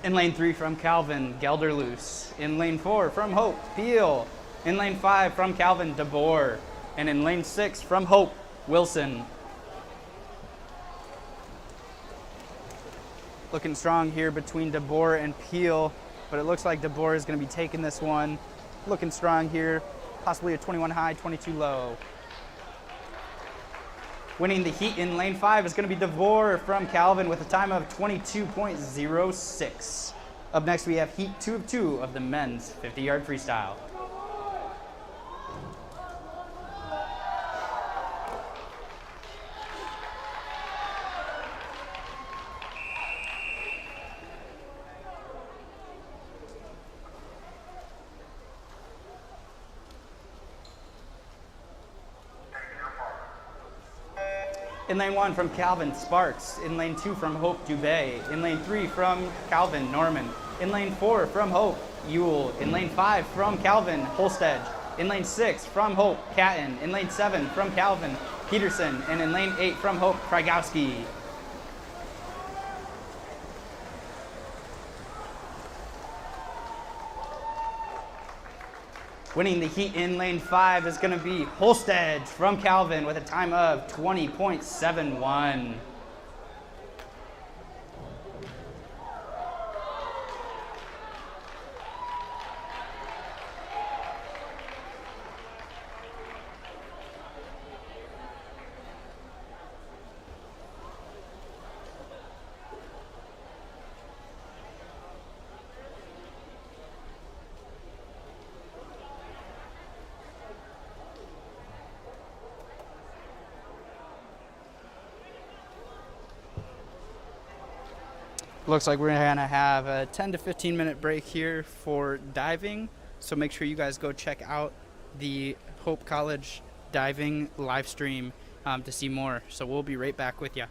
In lane 3 from Calvin, Gelderloos. In lane 4 from Hope, Peel. In lane 5 from Calvin, DeBoer. And in lane 6 from Hope, Wilson. Looking strong here between DeBoer and Peel, but it looks like DeBoer is going to be taking this one. Looking strong here, possibly a 21 high, 22 low. Winning the heat in lane 5 is going to be DeVore from Calvin with a time of 22.06. Up next, we have heat 2 of 2 of the men's 50-yard freestyle. In lane 1 from Calvin, Sparks. In lane 2 from Hope, Dubé. In lane 3 from Calvin, Norman. In lane 4 from Hope, Ewell. In lane 5 from Calvin, Holstedge. In lane 6 from Hope, Catton. In lane 7 from Calvin, Peterson. And in lane 8 from Hope, Krygowski. Winning the heat in lane 5 is going to be Holstedge from Calvin with a time of 20.71. Looks like we're going to have a 10 to 15 minute break here for diving. So make sure you guys go check out the Hope College diving live stream to see more. So we'll be right back with you.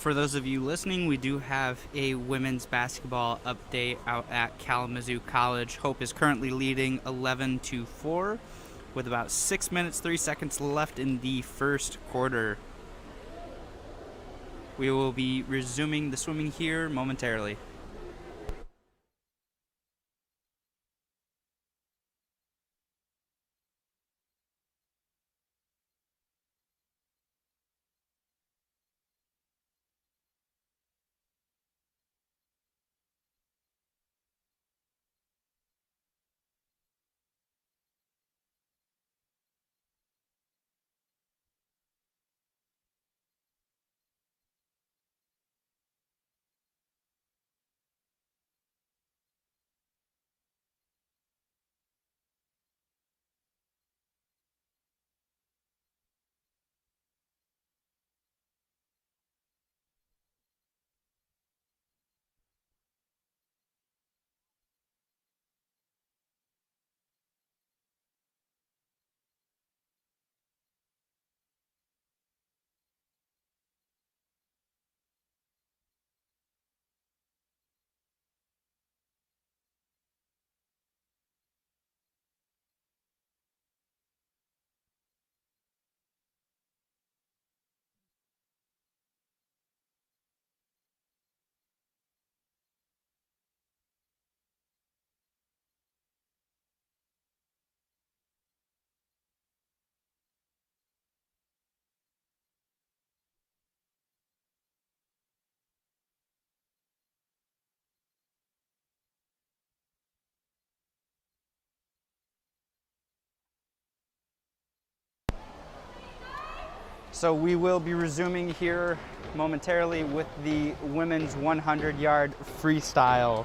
For those of you listening, we do have a women's basketball update out at Kalamazoo College. Hope is currently leading 11-4 with about 6 minutes, 3 seconds left in the first quarter. We will be resuming the swimming here momentarily. So we will be resuming here momentarily with the women's 100-yard freestyle.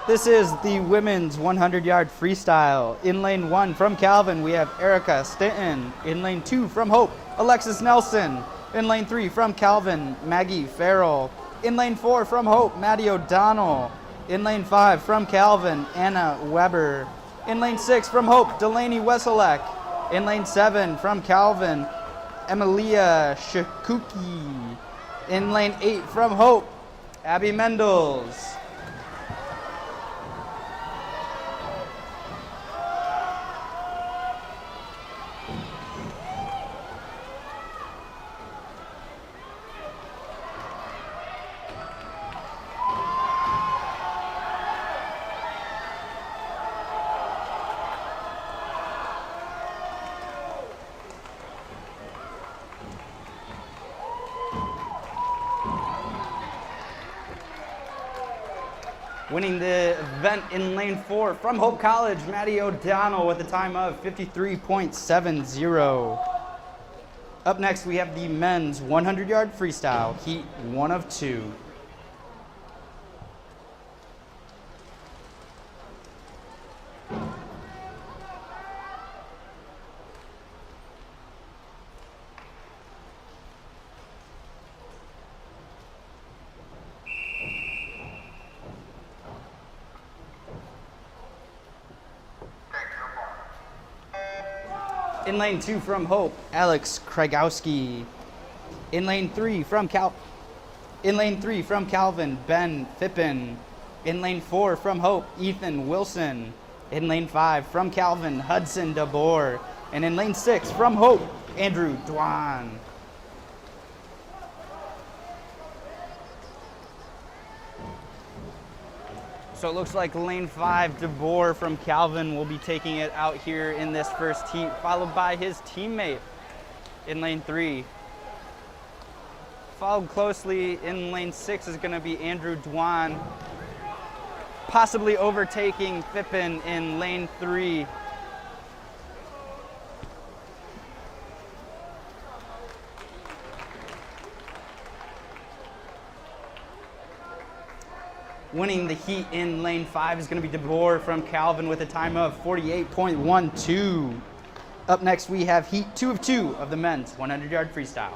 This is the women's 100-yard freestyle. In lane 1 from Calvin, we have Erica Stinton. In lane 2 from Hope, Alexis Nelson. In lane 3 from Calvin, Maggie Farrell. In lane 4 from Hope, Maddie O'Donnell. In lane 5 from Calvin, Anna Weber. In lane 6 from Hope, Delaney Weselek. In lane 7 from Calvin, Emilia Shikuki. In lane 8 from Hope, Abby Mendels. Winning the event in lane 4 from Hope College, Maddie O'Donnell with a time of 53.70. Up next, we have the men's 100-yard freestyle, heat 1 of 2. In lane 2 from Hope, Alex Kragowski. In lane 3 from Calvin, Ben Fippen. In lane 4 from Hope, Ethan Wilson. In lane 5 from Calvin, Hudson DeBoer. And in lane 6 from Hope, Andrew Dwan. So it looks like lane 5, DeBoer from Calvin will be taking it out here in this first heat, followed by his teammate in lane 3. Followed closely in lane 6 is going to be Andrew Dwan, possibly overtaking Fippen in lane 3. Winning the heat in lane 5 is going to be DeBoer from Calvin with a time of 48.12. Up next, we have heat 2 of 2 of the men's 100-yard freestyle.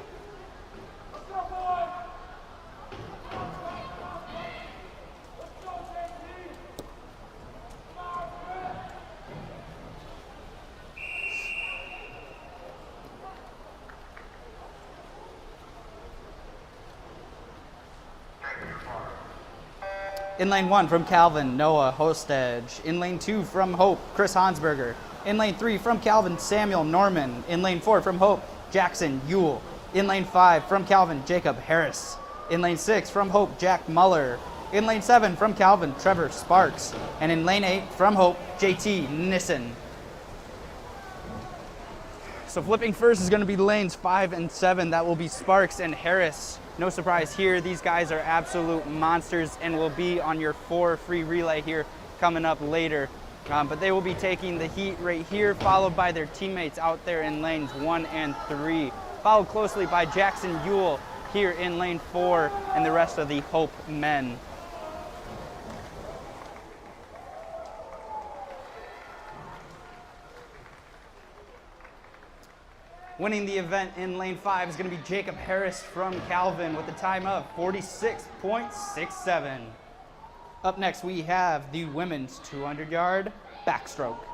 In lane 1 from Calvin, Noah Hostage. In lane 2 from Hope, Chris Hansberger. In lane 3 from Calvin, Samuel Norman. In lane 4 from Hope, Jackson Ewell. In lane 5 from Calvin, Jacob Harris. In lane 6 from Hope, Jack Muller. In lane 7 from Calvin, Trevor Sparks. And in lane 8 from Hope, JT Nissen. So flipping first is going to be lanes 5 and 7. That will be Sparks and Harris. No surprise here, these guys are absolute monsters and will be on your 4 free relay here coming up later. But they will be taking the heat right here, followed by their teammates out there in lanes 1 and 3. Followed closely by Jackson Ewell here in lane 4 and the rest of the Hope men. Winning the event in lane 5 is going to be Jacob Harris from Calvin with a time of 46.67. Up next, we have the women's 200-yard backstroke.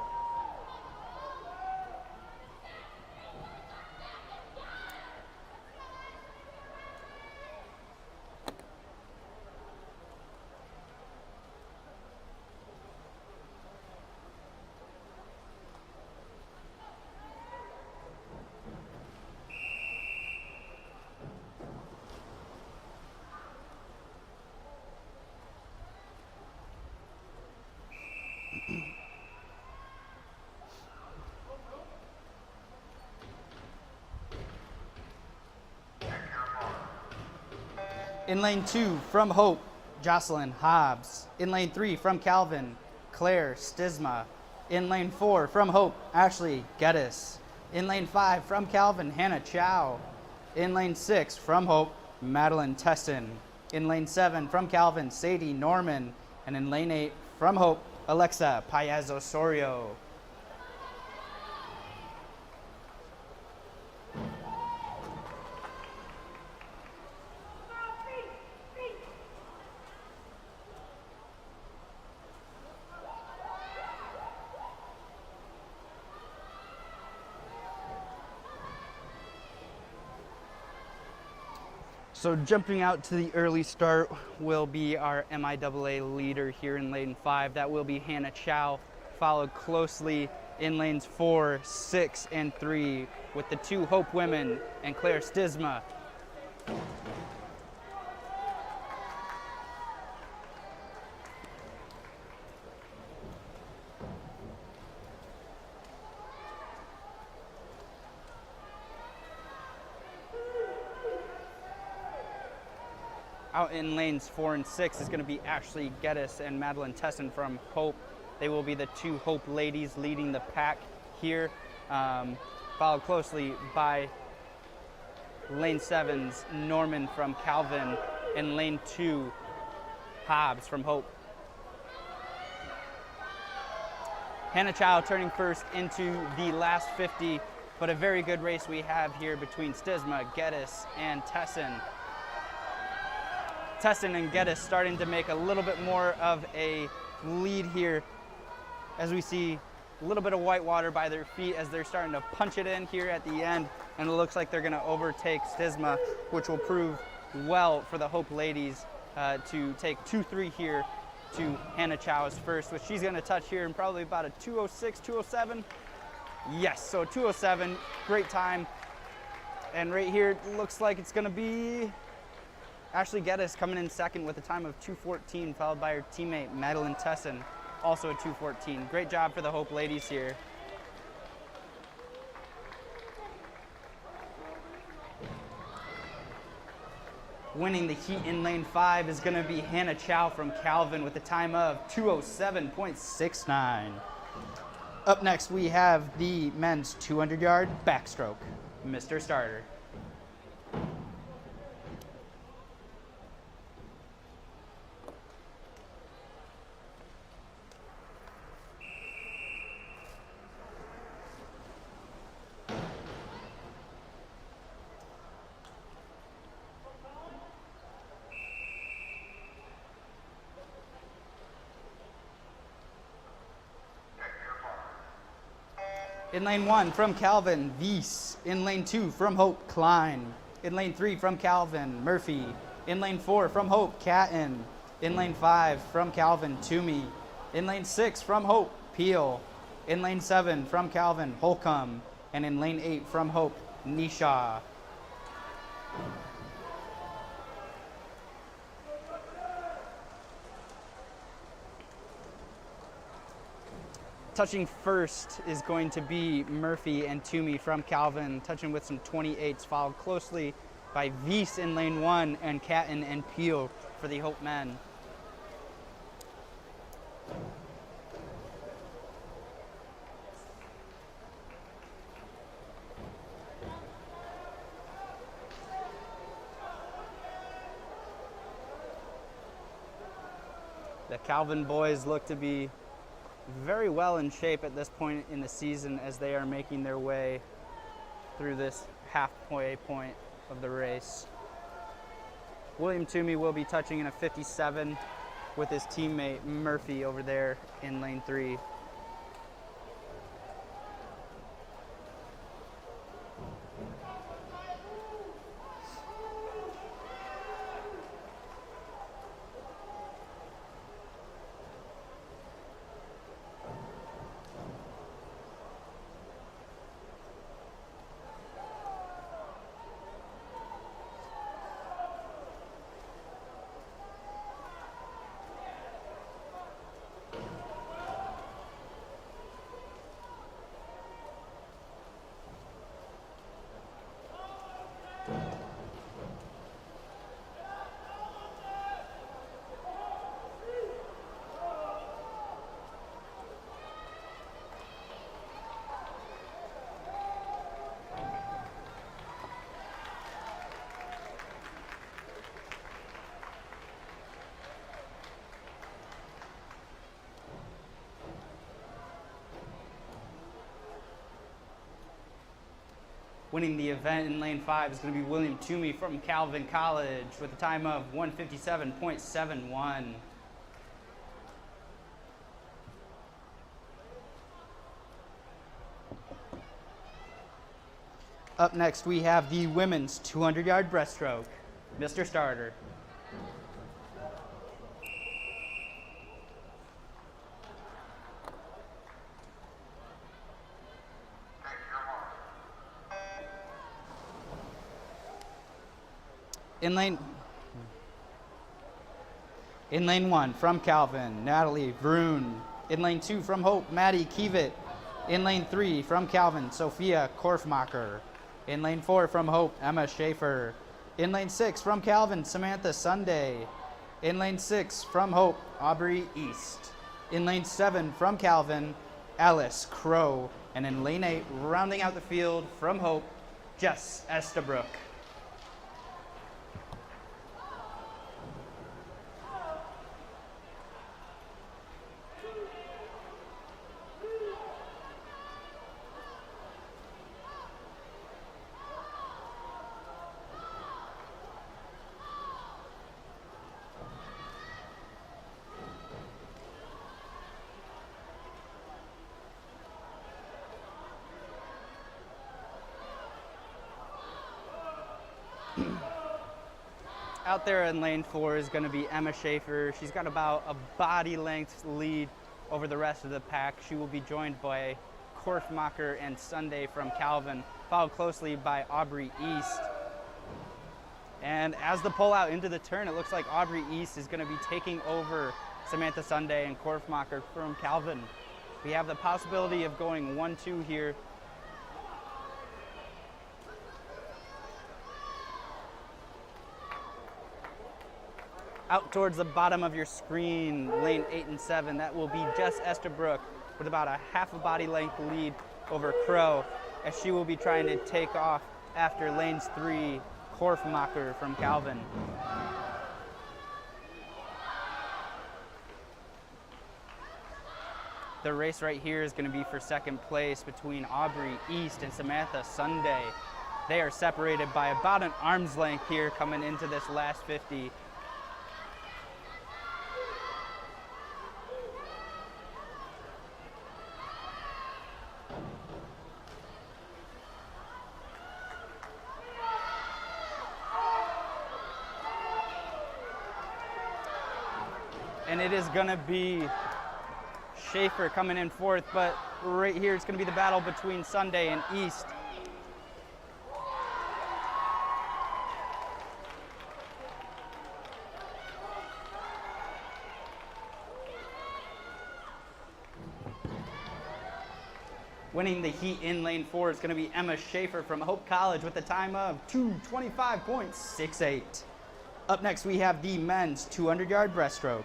In lane 2 from Hope, Jocelyn Hobbs. In lane 3 from Calvin, Claire Stisma. In lane 4 from Hope, Ashley Geddes. In lane 5 from Calvin, Hannah Chow. In lane 6 from Hope, Madeline Teston. In lane 7 from Calvin, Sadie Norman. And in lane 8 from Hope, Alexa Paez Osorio. So jumping out to the early start will be our MIAA leader here in lane 5. That will be Hannah Chow, followed closely in lanes 4, 6, and 3 with the 2 Hope women and Claire Stisma. Out in lanes 4 and 6 is going to be Ashley Geddes and Madeline Tesson from Hope. They will be the two Hope ladies leading the pack here, followed closely by lane 7's Norman from Calvin and lane 2 Hobbs from Hope. Hannah Chow turning first into the last 50, but a very good race we have here between Stisma, Geddes, and Tesson. Tesson and Geddes starting to make a little bit more of a lead here as we see a little bit of white water by their feet as they're starting to punch it in here at the end, and it looks like they're going to overtake Stisma, which will prove well for the Hope ladies to take 2-3 here to Hannah Chow's first, which she's going to touch here in probably about a 2:06, 2:07. Yes, so 2:07, great time. And right here it looks like it's going to be Ashley Geddes coming in second with a time of 2:14, followed by her teammate Madeline Tesson, also at 2:14. Great job for the Hope ladies here. Winning the heat in lane 5 is going to be Hannah Chow from Calvin with a time of 2:07.69. Up next, we have the men's 200-yard backstroke. Mr. Starter. In lane 1 from Calvin, Weiss. In lane 2 from Hope, Klein. In lane 3 from Calvin, Murphy. In lane 4 from Hope, Catton. In lane 5 from Calvin, Toomey. In lane 6 from Hope, Peel. In lane 7 from Calvin, Holcomb. And in lane 8 from Hope, Nisha. Touching first is going to be Murphy and Toomey from Calvin, touching with some 28s, followed closely by Weiss in lane 1 and Catton and Peel for the Hope men. The Calvin boys look to be very well in shape at this point in the season as they are making their way through this halfway point of the race. William Toomey will be touching in a 57 with his teammate Murphy over there in lane 3. Winning the event in lane 5 is going to be William Toomey from Calvin College with a time of 1:57.71. Up next, we have the women's 200-yard breaststroke. Mr. Starter. In lane 1 from Calvin, Natalie Vroon. In lane 2 from Hope, Maddie Kievit. In lane 3 from Calvin, Sophia Korfmacher. In lane 4 from Hope, Emma Schaefer. In lane 6 from Calvin, Samantha Sunday. In lane 6 from Hope, Aubrey East. In lane 7 from Calvin, Alice Crow. And in lane 8, rounding out the field from Hope, Jess Estabrook. Out there in lane 4 is going to be Emma Schaefer. She's got about a body length lead over the rest of the pack. She will be joined by Korfmacher and Sunday from Calvin, followed closely by Aubrey East. And as the pull out into the turn, it looks like Aubrey East is going to be taking over Samantha Sunday and Korfmacher from Calvin. We have the possibility of going 1-2 here. Out towards the bottom of your screen, lane 8 and 7, that will be Jess Estabrook with about a half a body length lead over Crow, as she will be trying to take off after lanes 3, Korfmacher from Calvin. The race right here is going to be for second place between Aubrey East and Samantha Sunday. They are separated by about an arm's length here coming into this last 50. And it is going to be Schaefer coming in fourth, but right here it's going to be the battle between Sunday and East. Winning the heat in lane 4 is going to be Emma Schaefer from Hope College with a time of 2:25.68. Up next we have the men's 200-yard breaststroke.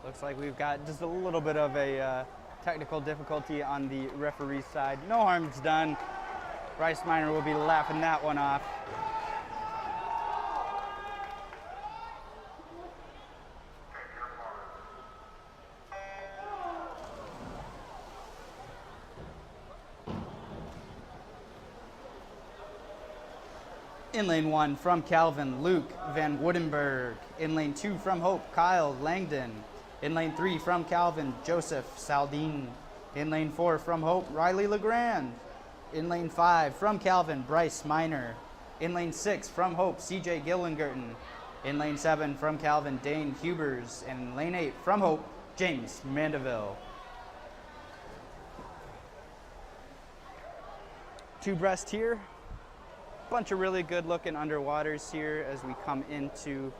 Looks like we've got just a little bit of a technical difficulty on the referee's side. No harm's done. Bryce Miner will be laughing that one off. In lane 1 from Calvin, Luke Van Woudenberg. In lane 2 from Hope, Kyle Langdon. In lane 3 from Calvin, Joseph Saldin. In lane 4 from Hope, Riley LeGrand. In lane 5 from Calvin, Bryce Miner. In lane 6 from Hope, CJ Gillengerton. In lane 7 from Calvin, Dane Hubers. And in lane 8 from Hope, James Mandeville. Two breast here. Bunch of really good looking underwaters here as we come into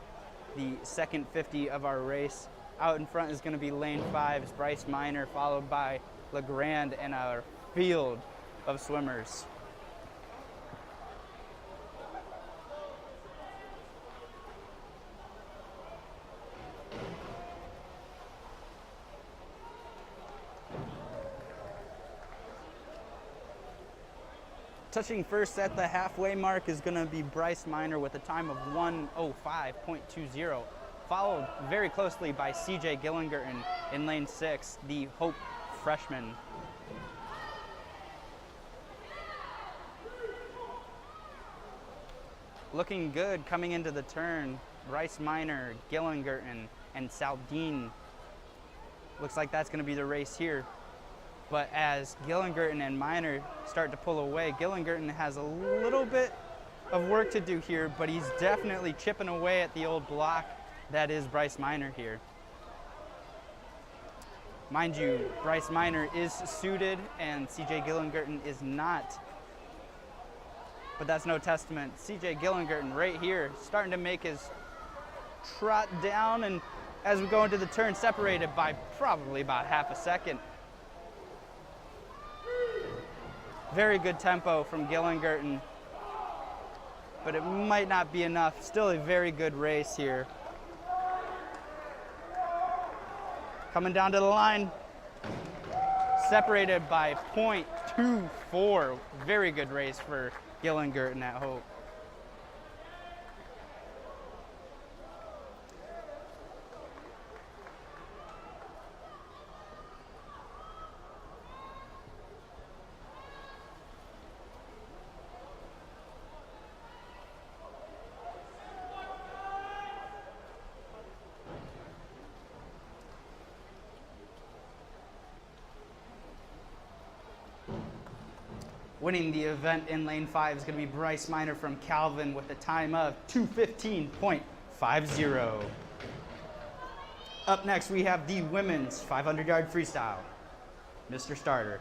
the second 50 of our race. Out in front is going to be lane 5's Bryce Miner, followed by LeGrand and a field of swimmers. Touching first at the halfway mark is going to be Bryce Miner with a time of 1:05.20, followed very closely by CJ Gillingerton in lane 6, the Hope freshman. Looking good coming into the turn. Bryce Minor, Gillingerton, and Saldine. Looks like that's going to be the race here. But as Gillingerton and Minor start to pull away, Gillingerton has a little bit of work to do here, but he's definitely chipping away at the old block that is Bryce Minor here. Mind you, Bryce Minor is suited and CJ Gillingerton is not. But that's no testament. CJ Gillingerton right here, starting to make his trot down, and as we go into the turn, separated by probably about half a second. Very good tempo from Gillingerton, but it might not be enough. Still a very good race here. Coming down to the line, separated by 0.24. Very good race for Gillingerton at Hope. Winning the event in lane 5 is going to be Bryce Minor from Calvin with a time of 2:15.50. Up next, we have the women's 500-yard freestyle. Mr. Starter.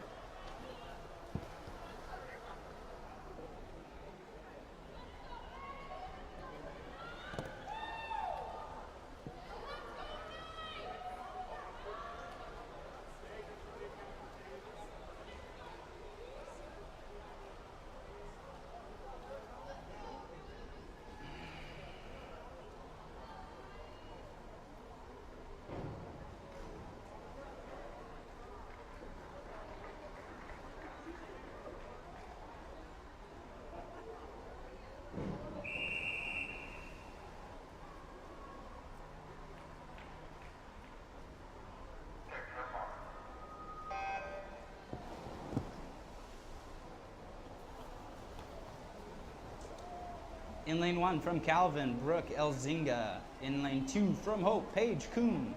In lane 1 from Calvin, Brooke Elzinga. In lane 2 from Hope, Paige Kuhn.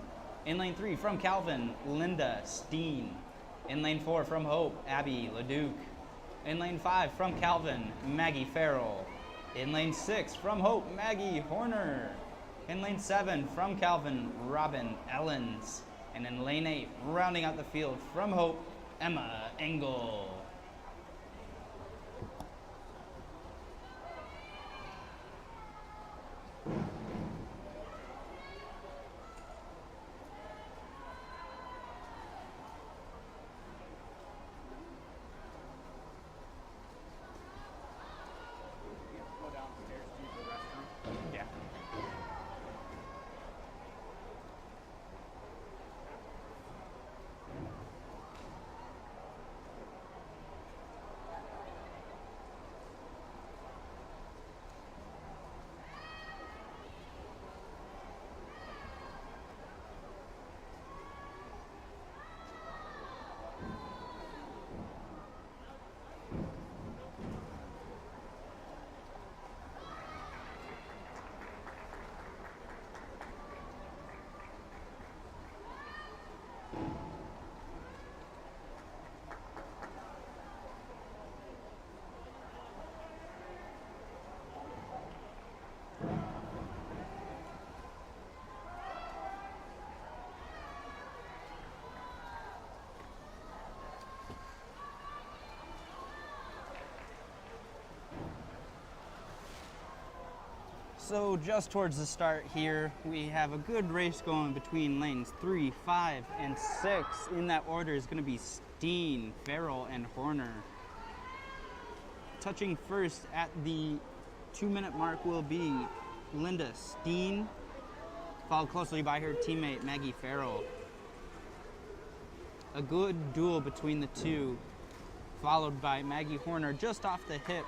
In lane 3 from Calvin, Linda Steen. In lane 4 from Hope, Abby Leduc. In lane 5 from Calvin, Maggie Farrell. In lane 6 from Hope, Maggie Horner. In lane 7 from Calvin, Robin Ellens. And in lane 8, rounding out the field from Hope, Emma Engel. So just towards the start here, we have a good race going between lanes 3, 5, and 6. In that order is going to be Steen, Farrell, and Horner. Touching first at the 2-minute mark will be Linda Steen, followed closely by her teammate Maggie Farrell. A good duel between the two, followed by Maggie Horner just off the hip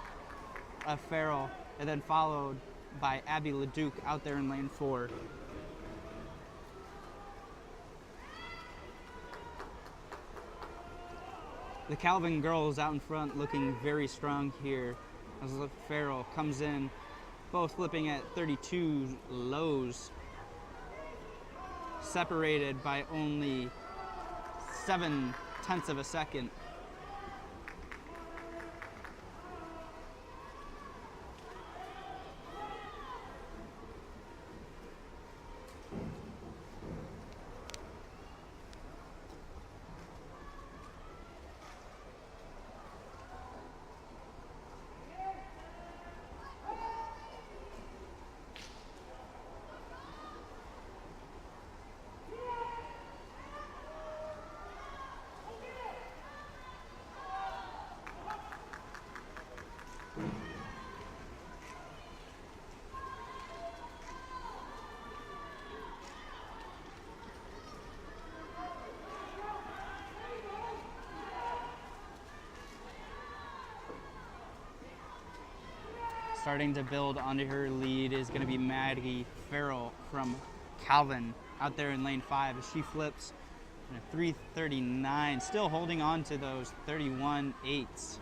of Farrell, and then followed by Abby Leduc out there in lane 4. The Calvin girls out in front looking very strong here as Farrell comes in, both flipping at 32 lows, separated by only 0.7 of a second. Starting to build onto her lead is going to be Maggie Farrell from Calvin out there in lane 5 as she flips in a 3:39, still holding on to those 31.8s.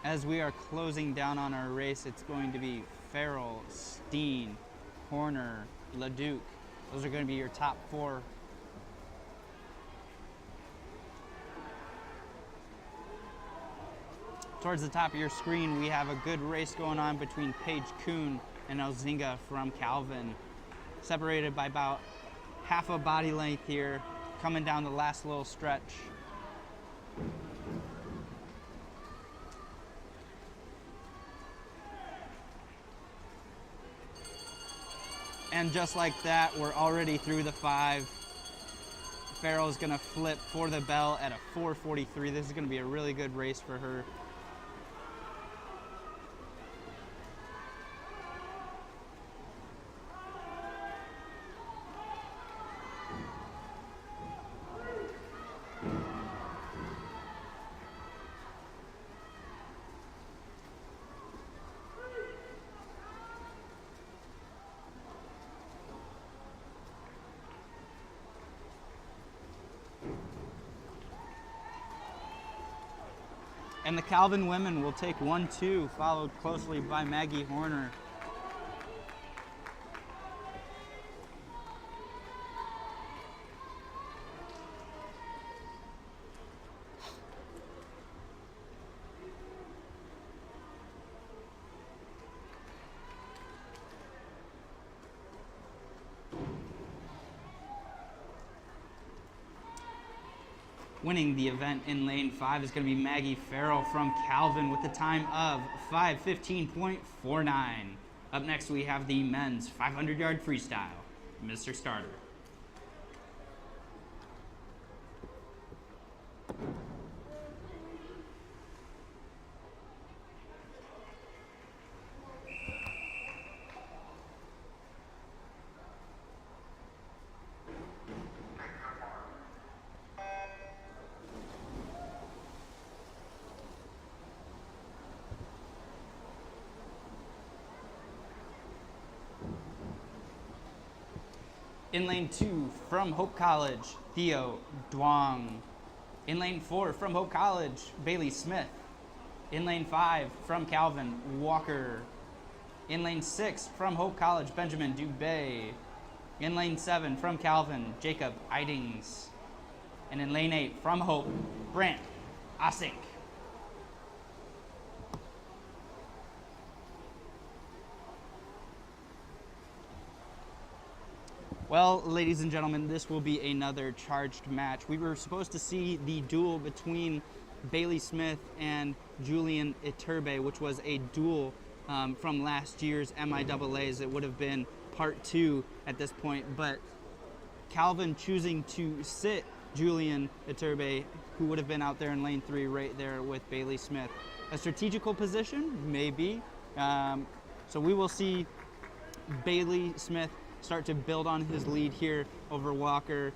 As we are closing down on our race, it's going to be Farrell, Steen, Horner, LeDuc. Those are going to be your top 4. Towards the top of your screen, we have a good race going on between Paige Kuhn and Elzinga from Calvin. Separated by about half a body length here, coming down the last little stretch. And just like that, we're already through the 5. Farrell's gonna flip for the bell at a 4:43. This is gonna be a really good race for her. And the Calvin women will take 1-2, followed closely by Maggie Horner. Winning the event in lane 5 is going to be Maggie Farrell from Calvin with the time of 5:15.49. Up next, we have the men's 500-yard freestyle. Mr. Starter. In lane 2 from Hope College, Theo Duong. In lane 4 from Hope College, Bailey Smith. In lane 5 from Calvin, Walker. In lane 6 from Hope College, Benjamin Dubé. In lane 7 from Calvin, Jacob Idings. And in lane 8 from Hope, Brant Osink. Well, ladies and gentlemen, this will be another charged match. We were supposed to see the duel between Bailey Smith and Julian Iturbe, which was a duel from last year's MIAAs. It would have been part 2 at this point, but Calvin choosing to sit Julian Iturbe, who would have been out there in lane 3 right there with Bailey Smith. A strategical position? Maybe. So we will see Bailey Smith start to build on his lead here over Walker.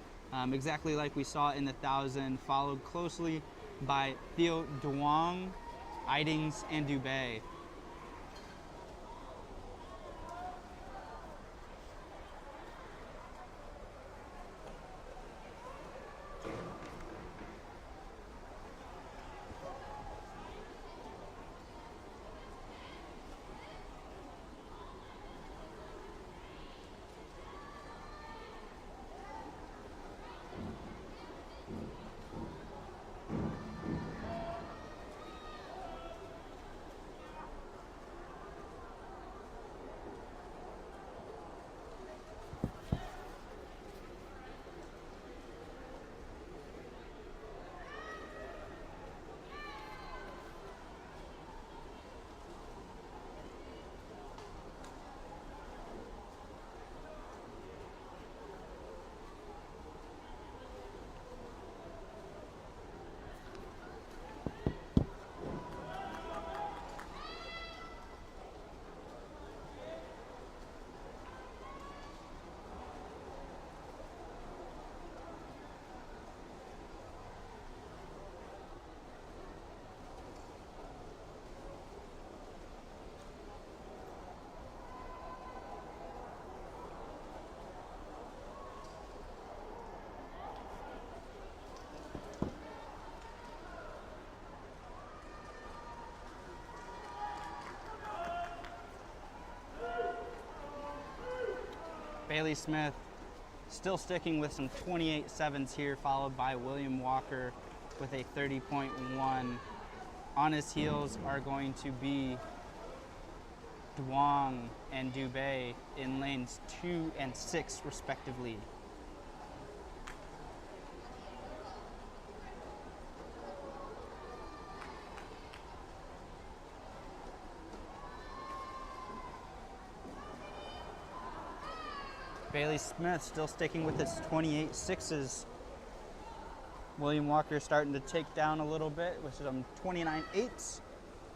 exactly like we saw in the 1,000, followed closely by Theo Duong, Idings, and Dubé. Bailey Smith still sticking with some 28.7s here, followed by William Walker with a 30.1. On his heels are going to be Duong and Dubé in lanes 2 and 6 respectively. Bailey Smith still sticking with his 28.6s. William Walker starting to take down a little bit with some 29.8s.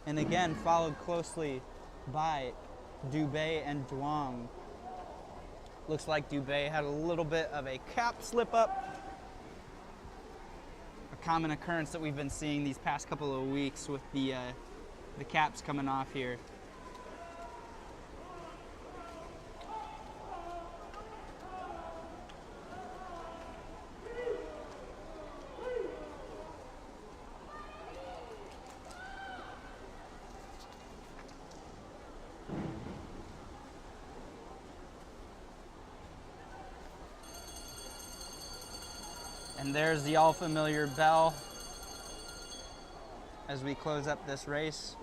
And again, followed closely by Dubé and Duong. Looks like Dubé had a little bit of a cap slip up. A common occurrence that we've been seeing these past couple of weeks with the caps coming off here. And there's the all familiar bell as we close up this race.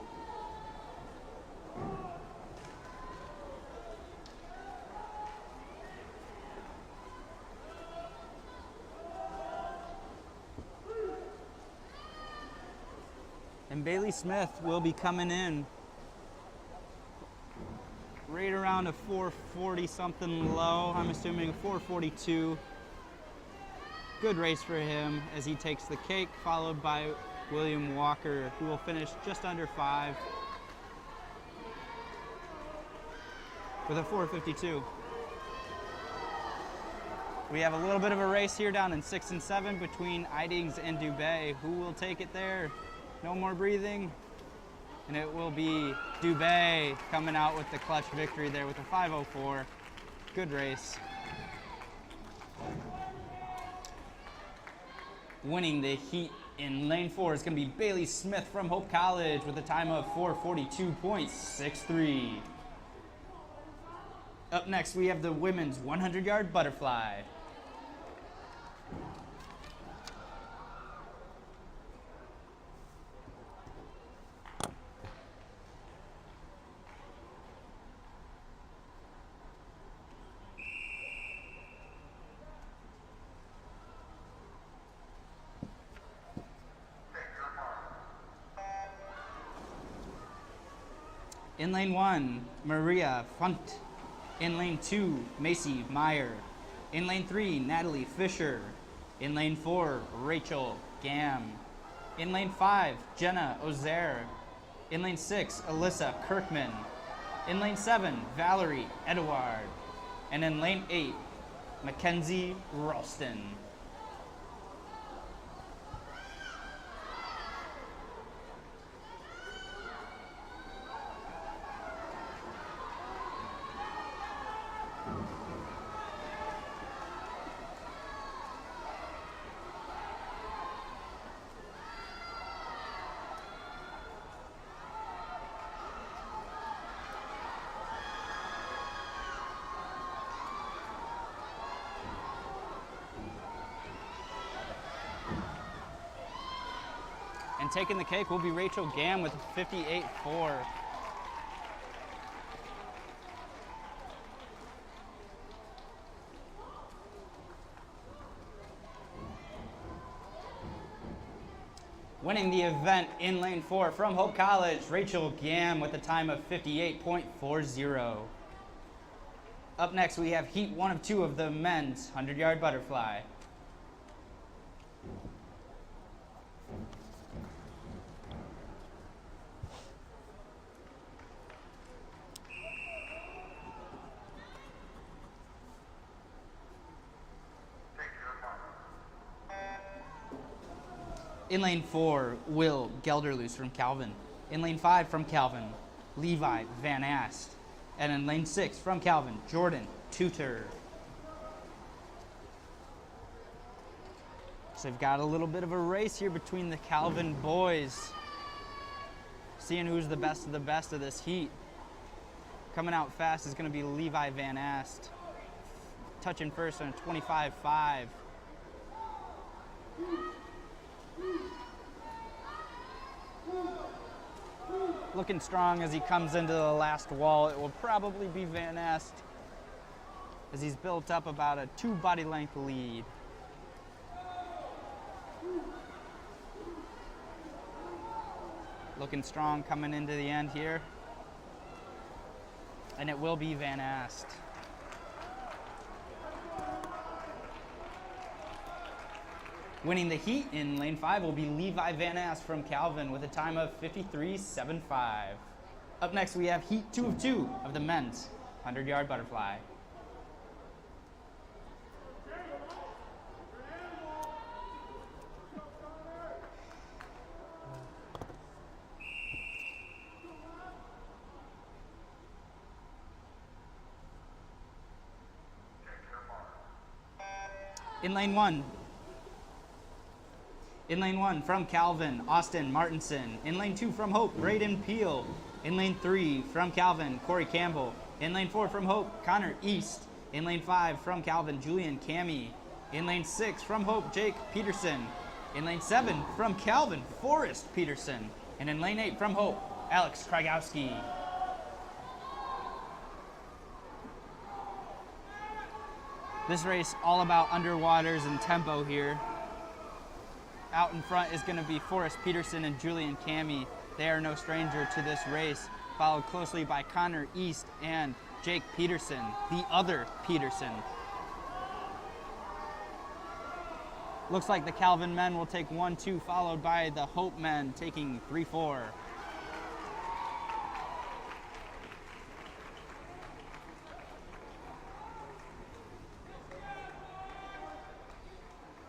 And Bailey Smith will be coming in right around a 440 something low. I'm assuming a 442. Good race for him as he takes the cake, followed by William Walker, who will finish just under 5 with a 452. We have a little bit of a race here down in 6 and 7 between Idings and Dubé. Who will take it there? No more breathing. And it will be Dubé coming out with the clutch victory there with a 504. Good race. Winning the heat in lane 4 is going to be Bailey Smith from Hope College with a time of 4:42.63. Up next, we have the women's 100-yard butterfly. In lane 1, Maria Funt. In lane 2, Macy Meyer. In lane 3, Natalie Fisher. In lane 4, Rachel Gam. In lane 5, Jenna Ozair. In lane 6, Alyssa Kirkman. In lane 7, Valerie Edouard. And in lane 8, Mackenzie Ralston. And taking the cake will be Rachel Gam with 58.4. Winning the event in lane 4 from Hope College, Rachel Gam with a time of 58.40. Up next, we have heat 1 of 2 of the men's 100-yard butterfly. In lane 4, Will Gelderloos from Calvin. In lane 5 from Calvin, Levi Van Ast. And in lane 6 from Calvin, Jordan Tutor. So they've got a little bit of a race here between the Calvin boys. Seeing who's the best of this heat. Coming out fast is going to be Levi Van Ast. Touching first on 25.5. Looking strong as he comes into the last wall. It will probably be Van Ast as he's built up about a 2 body length lead. Looking strong coming into the end here. And it will be Van Ast. Winning the heat in lane 5 will be Levi Van Ast from Calvin with a time of 53.75. Up next, we have heat 2 of 2 of the men's 100-yard butterfly. In lane 1 from Calvin, Austin Martinson. In lane 2 from Hope, Braden Peel. In lane 3 from Calvin, Corey Campbell. In lane 4 from Hope, Connor East. In lane 5 from Calvin, Julian Cami. In lane 6 from Hope, Jake Peterson. In lane 7 from Calvin, Forrest Peterson. And in lane 8 from Hope, Alex Kragowski. This race all about underwaters and tempo here. Out in front is going to be Forrest Peterson and Julian Cami. They are no stranger to this race, followed closely by Connor East and Jake Peterson, the other Peterson. Looks like the Calvin men will take 1-2, followed by the Hope men taking 3-4.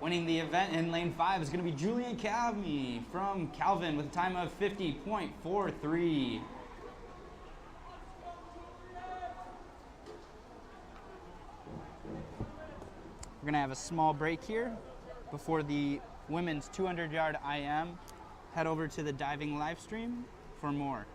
Winning the event in lane 5 is going to be Julian Cami from Calvin with a time of 50.43. We're going to have a small break here before the women's 200-yard IM. Head over to the diving live stream for more.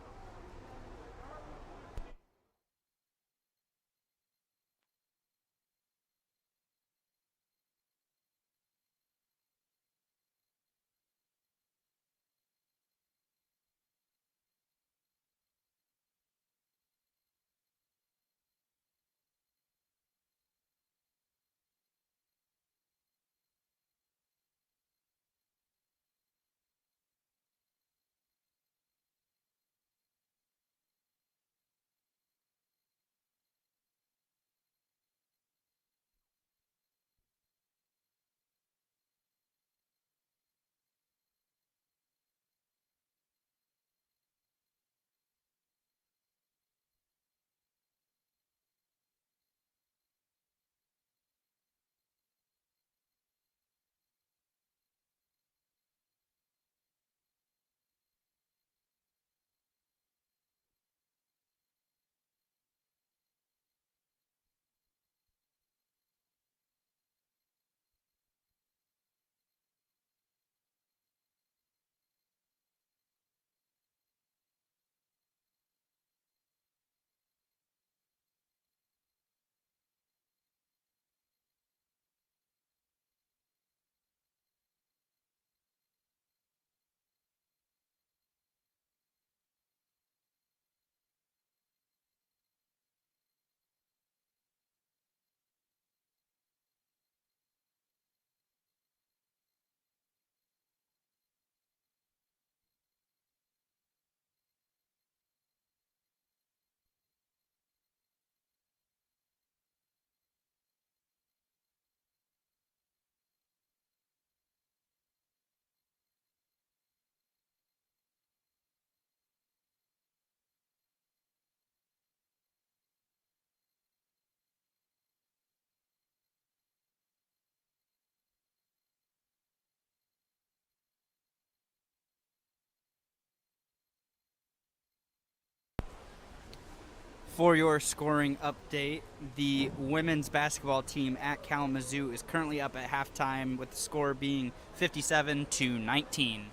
For your scoring update, the women's basketball team at Kalamazoo is currently up at halftime with the score being 57-19.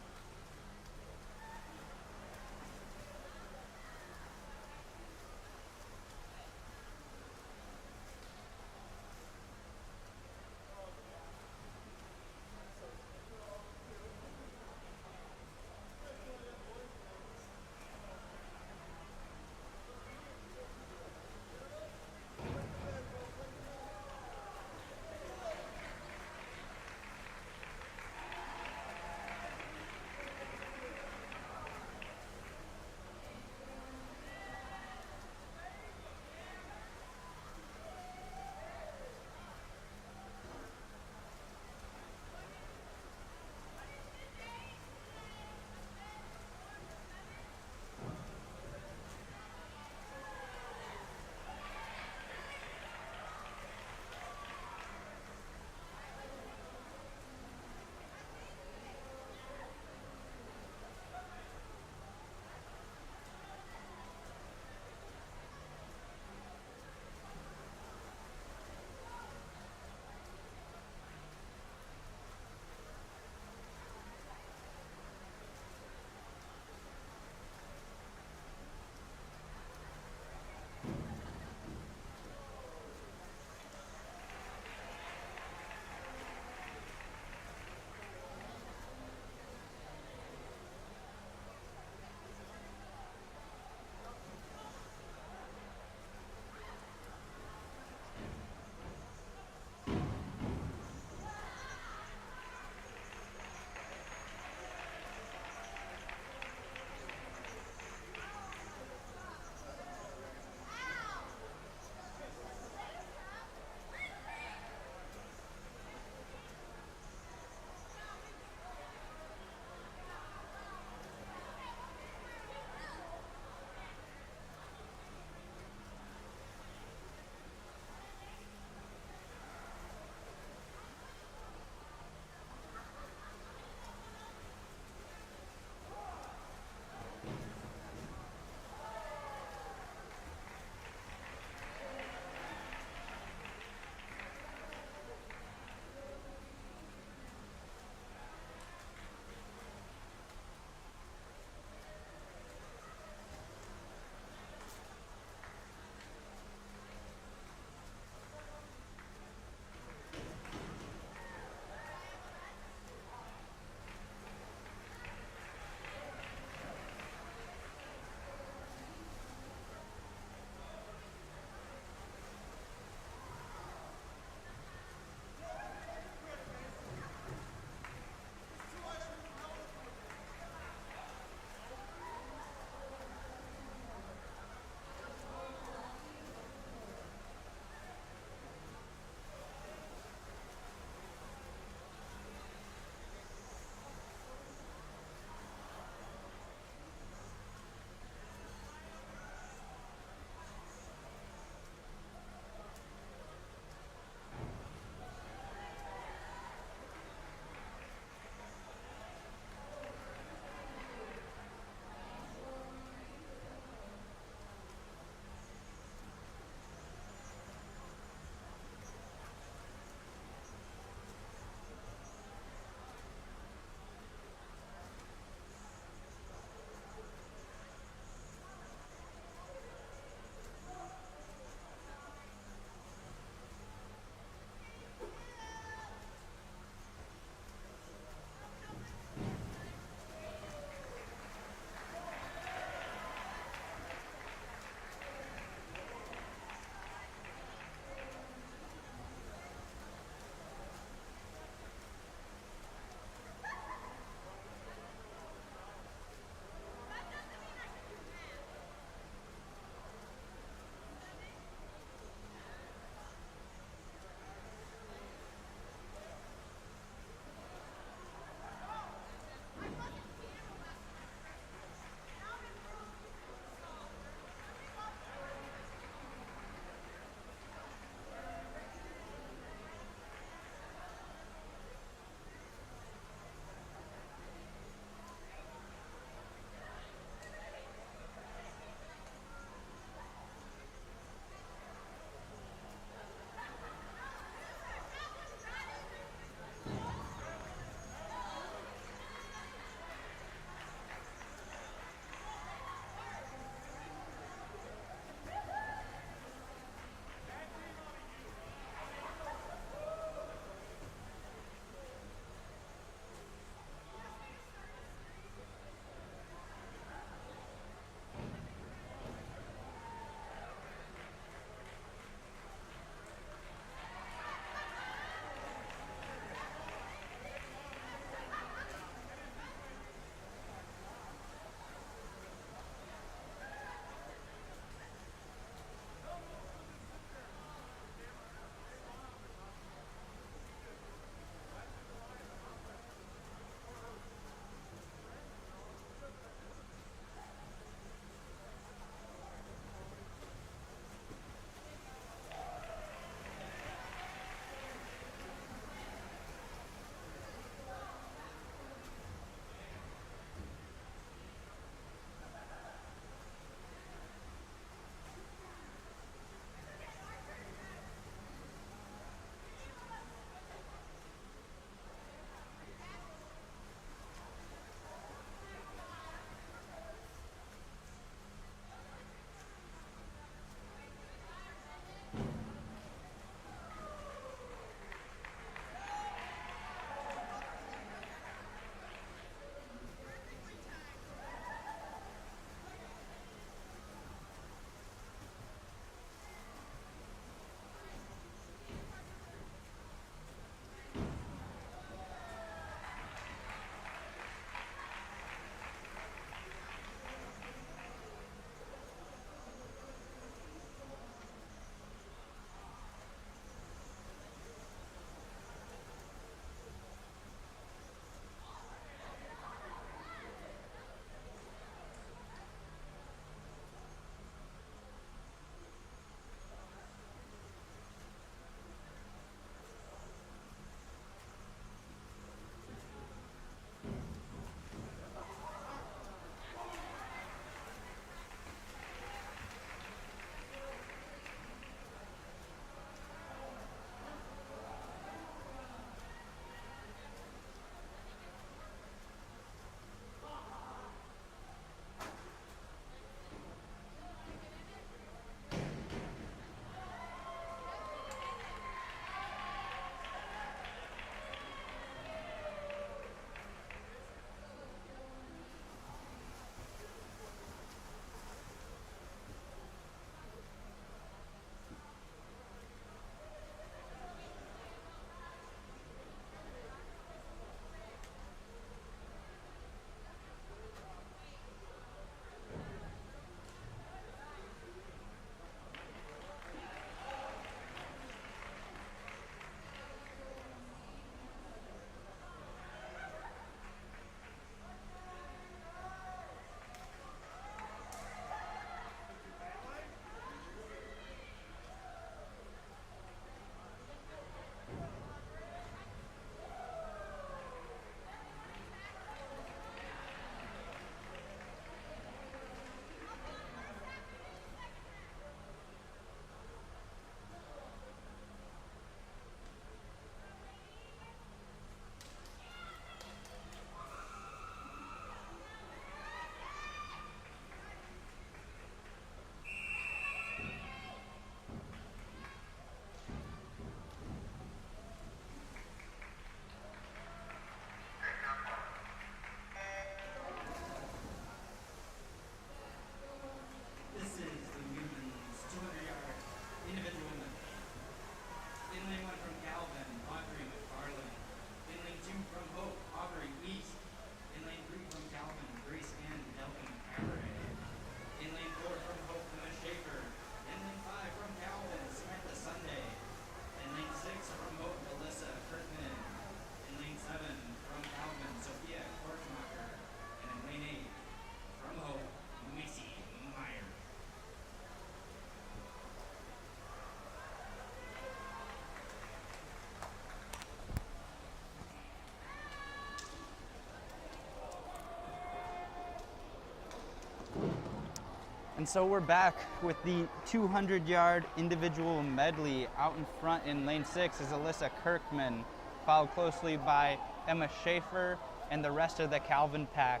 And so we're back with the 200-yard individual medley. Out in front in lane 6 is Alyssa Kirkman, followed closely by Emma Schaefer and the rest of the Calvin pack.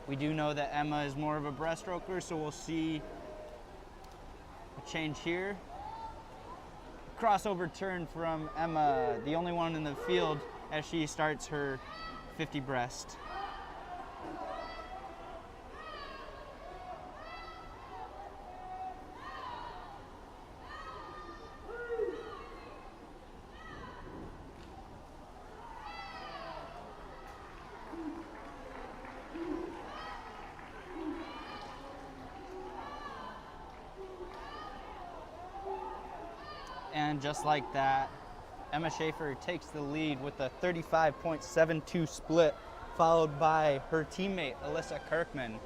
We do know that Emma is more of a breaststroker, so we'll see a change here. Crossover turn from Emma, the only one in the field, as she starts her 50 breast. And just like that, Emma Schaefer takes the lead with a 35.72 split, followed by her teammate, Alyssa Kirkman.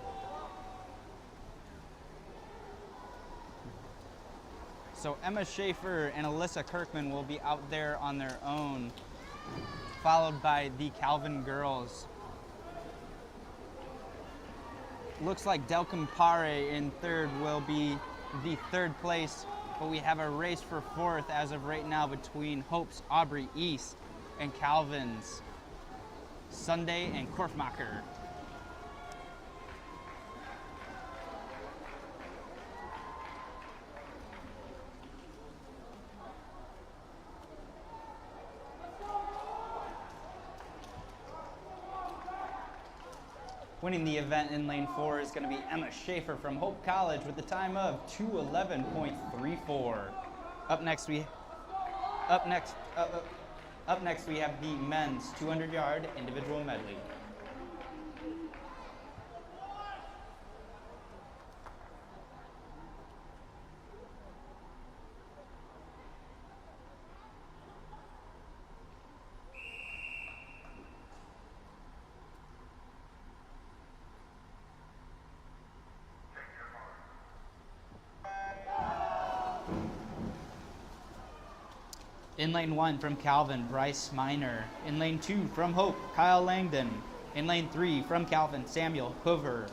So Emma Schaefer and Alyssa Kirkman will be out there on their own, followed by the Calvin girls. Looks like Delcom Pare in third will be the third place, but we have a race for fourth as of right now between Hope's Aubrey East and Calvin's Sunday and Korfmacher. Winning the event in lane 4 is going to be Emma Schaefer from Hope College with a time of 2:11.34. Up next we have the men's 200-yard individual medley. In lane 1 from Calvin, Bryce Miner. In lane 2 from Hope, Kyle Langdon. In lane 3 from Calvin, Samuel Hoover.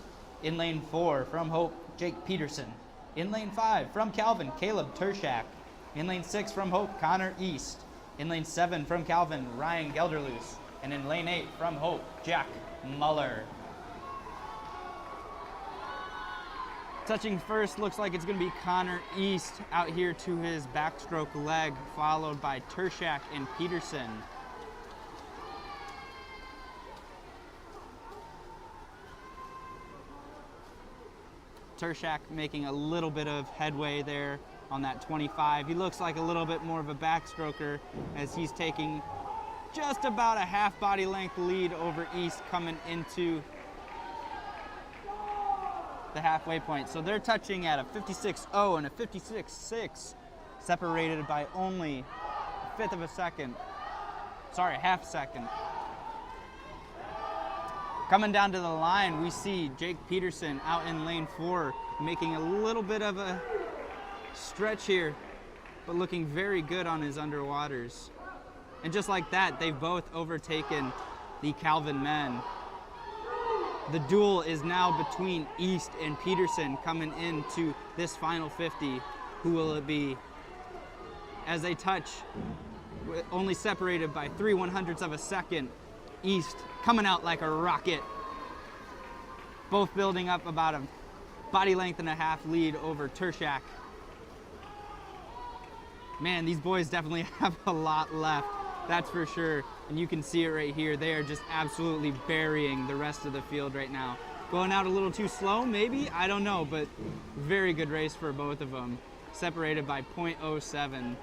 In lane 4 from Hope, Jake Peterson. In lane 5 from Calvin, Caleb Tershak. In lane 6 from Hope, Connor East. In lane 7 from Calvin, Ryan Gelderloos. And in lane 8 from Hope, Jack Muller. Touching first looks like it's going to be Connor East out here to his backstroke leg, followed by Tershak and Peterson. Tershak making a little bit of headway there on that 25. He looks like a little bit more of a backstroker as he's taking just about a half body length lead over East coming into the halfway point. So they're touching at a 56.0 and a 56.6, separated by only a fifth of a second. Sorry, a half second. Coming down to the line, we see Jake Peterson out in lane 4, making a little bit of a stretch here, but looking very good on his underwaters. And just like that, they've both overtaken the Calvin men. The duel is now between East and Peterson coming into this final 50. Who will it be? As they touch, only separated by 3/100ths of a second. East coming out like a rocket. Both building up about a body length and a half lead over Tershak. Man, these boys definitely have a lot left, that's for sure. And you can see it right here. They are just absolutely burying the rest of the field right now. Going out a little too slow, maybe? I don't know, but very good race for both of them. Separated by 0.07.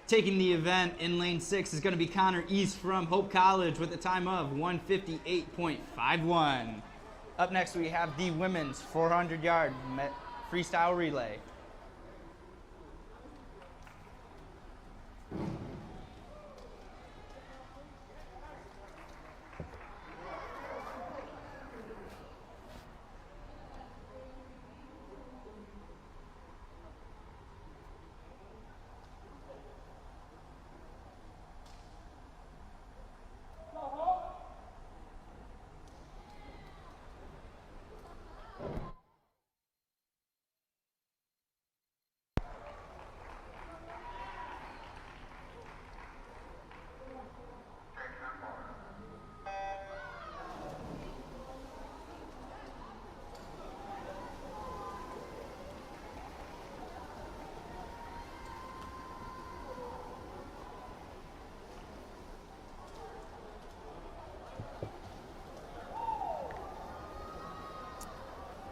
Taking the event in lane 6 is going to be Connor East from Hope College with a time of 1:58.51. Up next, we have the women's 400-yard freestyle relay.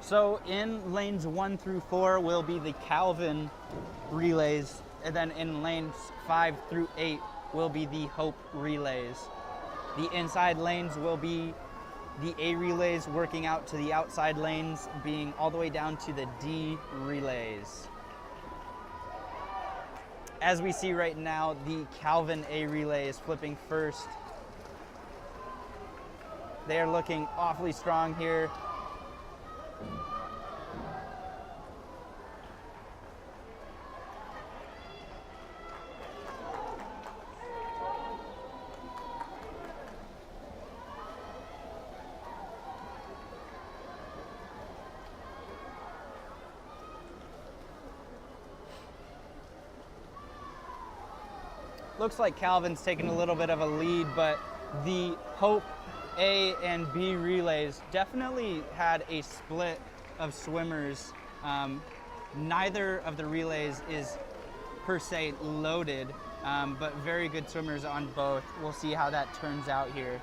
So in lanes 1 through 4 will be the Calvin relays, and then in lanes 5 through 8 will be the Hope relays. The inside lanes will be the A relays working out to the outside lanes, being all the way down to the D relays. As we see right now, the Calvin A relay is flipping first. They are looking awfully strong here. Looks like Calvin's taking a little bit of a lead, but the Hope A and B relays definitely had a split of swimmers. Neither of the relays is per se loaded, but very good swimmers on both. We'll see how that turns out here.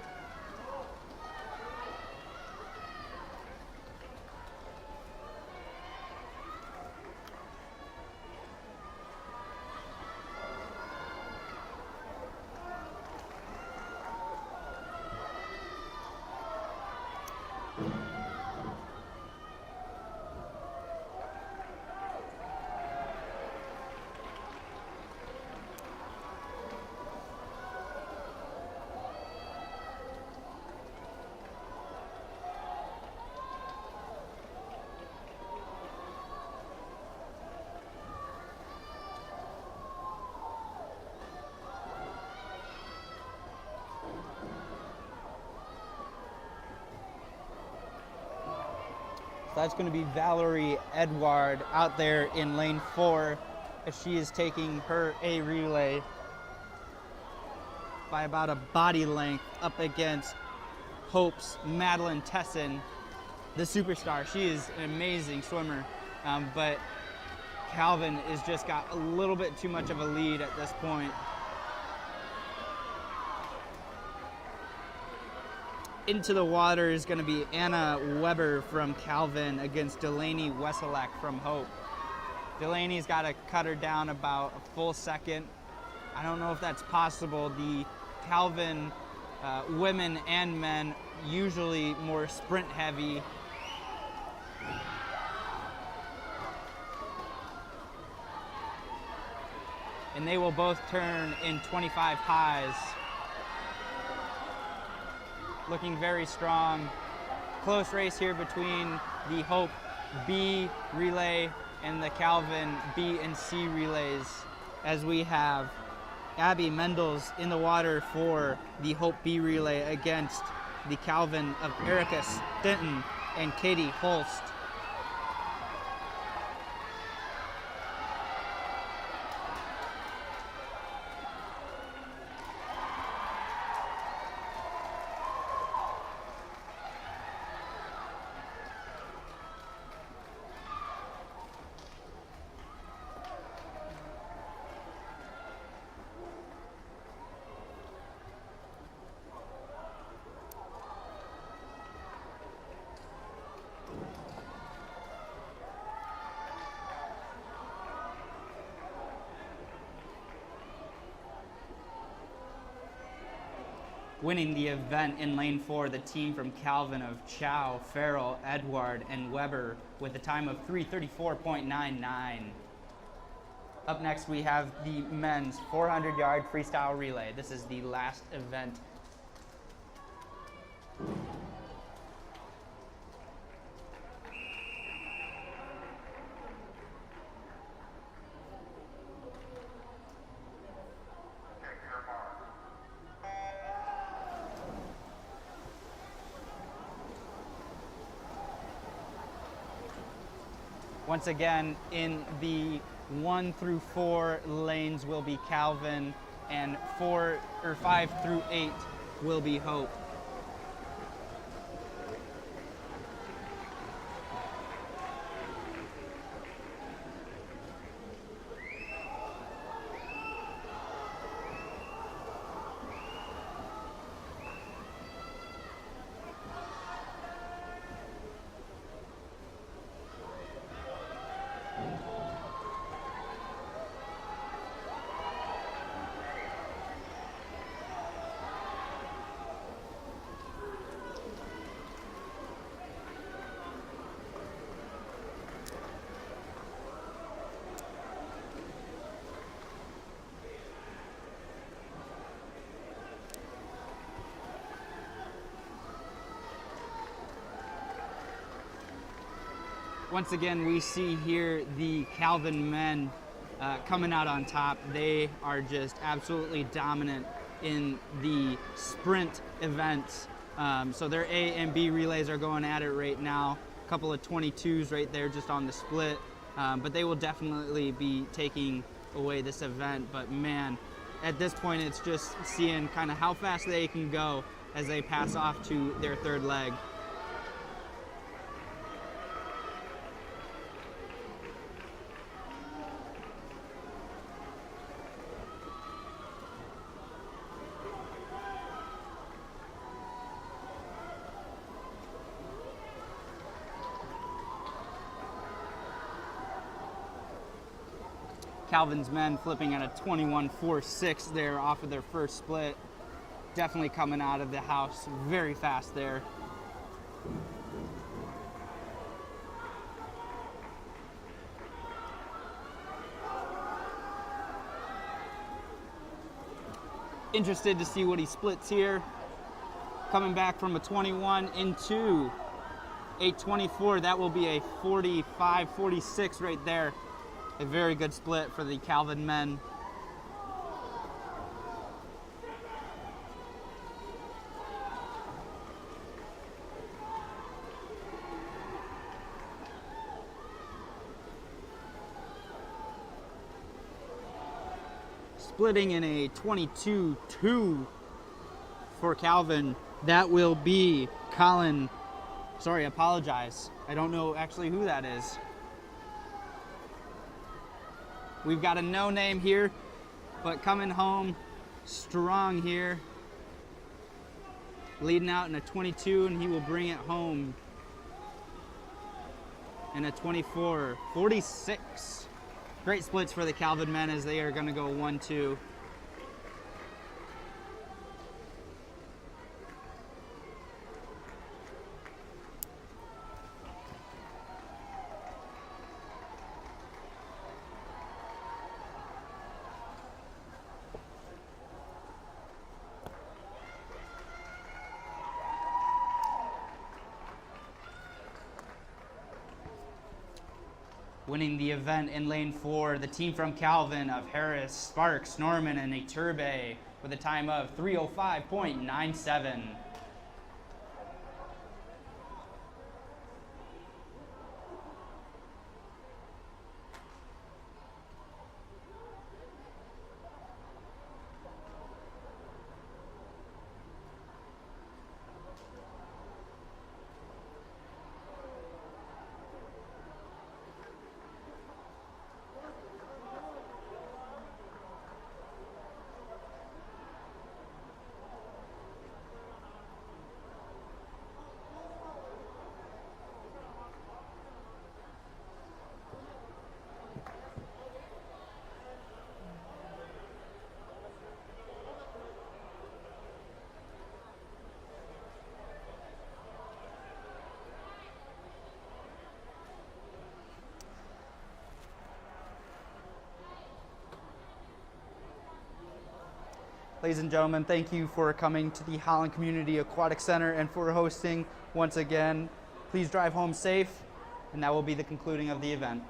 So that's going to be Valerie Edward out there in lane 4 as she is taking her A relay by about a body length up against Hope's Madeline Tesson, the superstar. She is an amazing swimmer, but Calvin has just got a little bit too much of a lead at this point. Into the water is going to be Anna Weber from Calvin against Delaney Weselak from Hope. Delaney's got to cut her down about a full second. I don't know if that's possible. The Calvin women and men usually more sprint heavy. And they will both turn in 25 highs. Looking very strong. Close race here between the Hope B relay and the Calvin B and C relays, as we have Abby Mendels in the water for the Hope B relay against the Calvin of Erica Stinton and Katie Holst. Winning the event in lane 4, the team from Calvin of Chow, Farrell, Edward, and Weber with a time of 3:34.99. Up next, we have the men's 400-yard freestyle relay. This is the last event. Once again, in the 1 through 4 lanes will be Calvin, and 5 through 8 will be Hope. Once again, we see here the Calvin men coming out on top. They are just absolutely dominant in the sprint events. So their A and B relays are going at it right now. A couple of 22s right there just on the split. But they will definitely be taking away this event. But man, at this point, it's just seeing kind of how fast they can go as they pass off to their third leg. Calvin's men flipping at a 21.46 there off of their first split. Definitely coming out of the house very fast there. Interested to see what he splits here. Coming back from a 21 into a 24. That will be a 45-46 right there. A very good split for the Calvin men. Splitting in a 22-2 for Calvin. That will be Colin. Sorry, apologize. I don't know actually who that is. We've got a no name here, but coming home strong here. Leading out in a 22, and he will bring it home in a 24-46. Great splits for the Calvin men as they are going to go 1-2. Winning the event in lane 4, the team from Calvin of Harris, Sparks, Norman, and Iturbe with a time of 3:05.97. Ladies and gentlemen, thank you for coming to the Holland Community Aquatic Center and for hosting once again. Please drive home safe, and that will be the concluding of the event.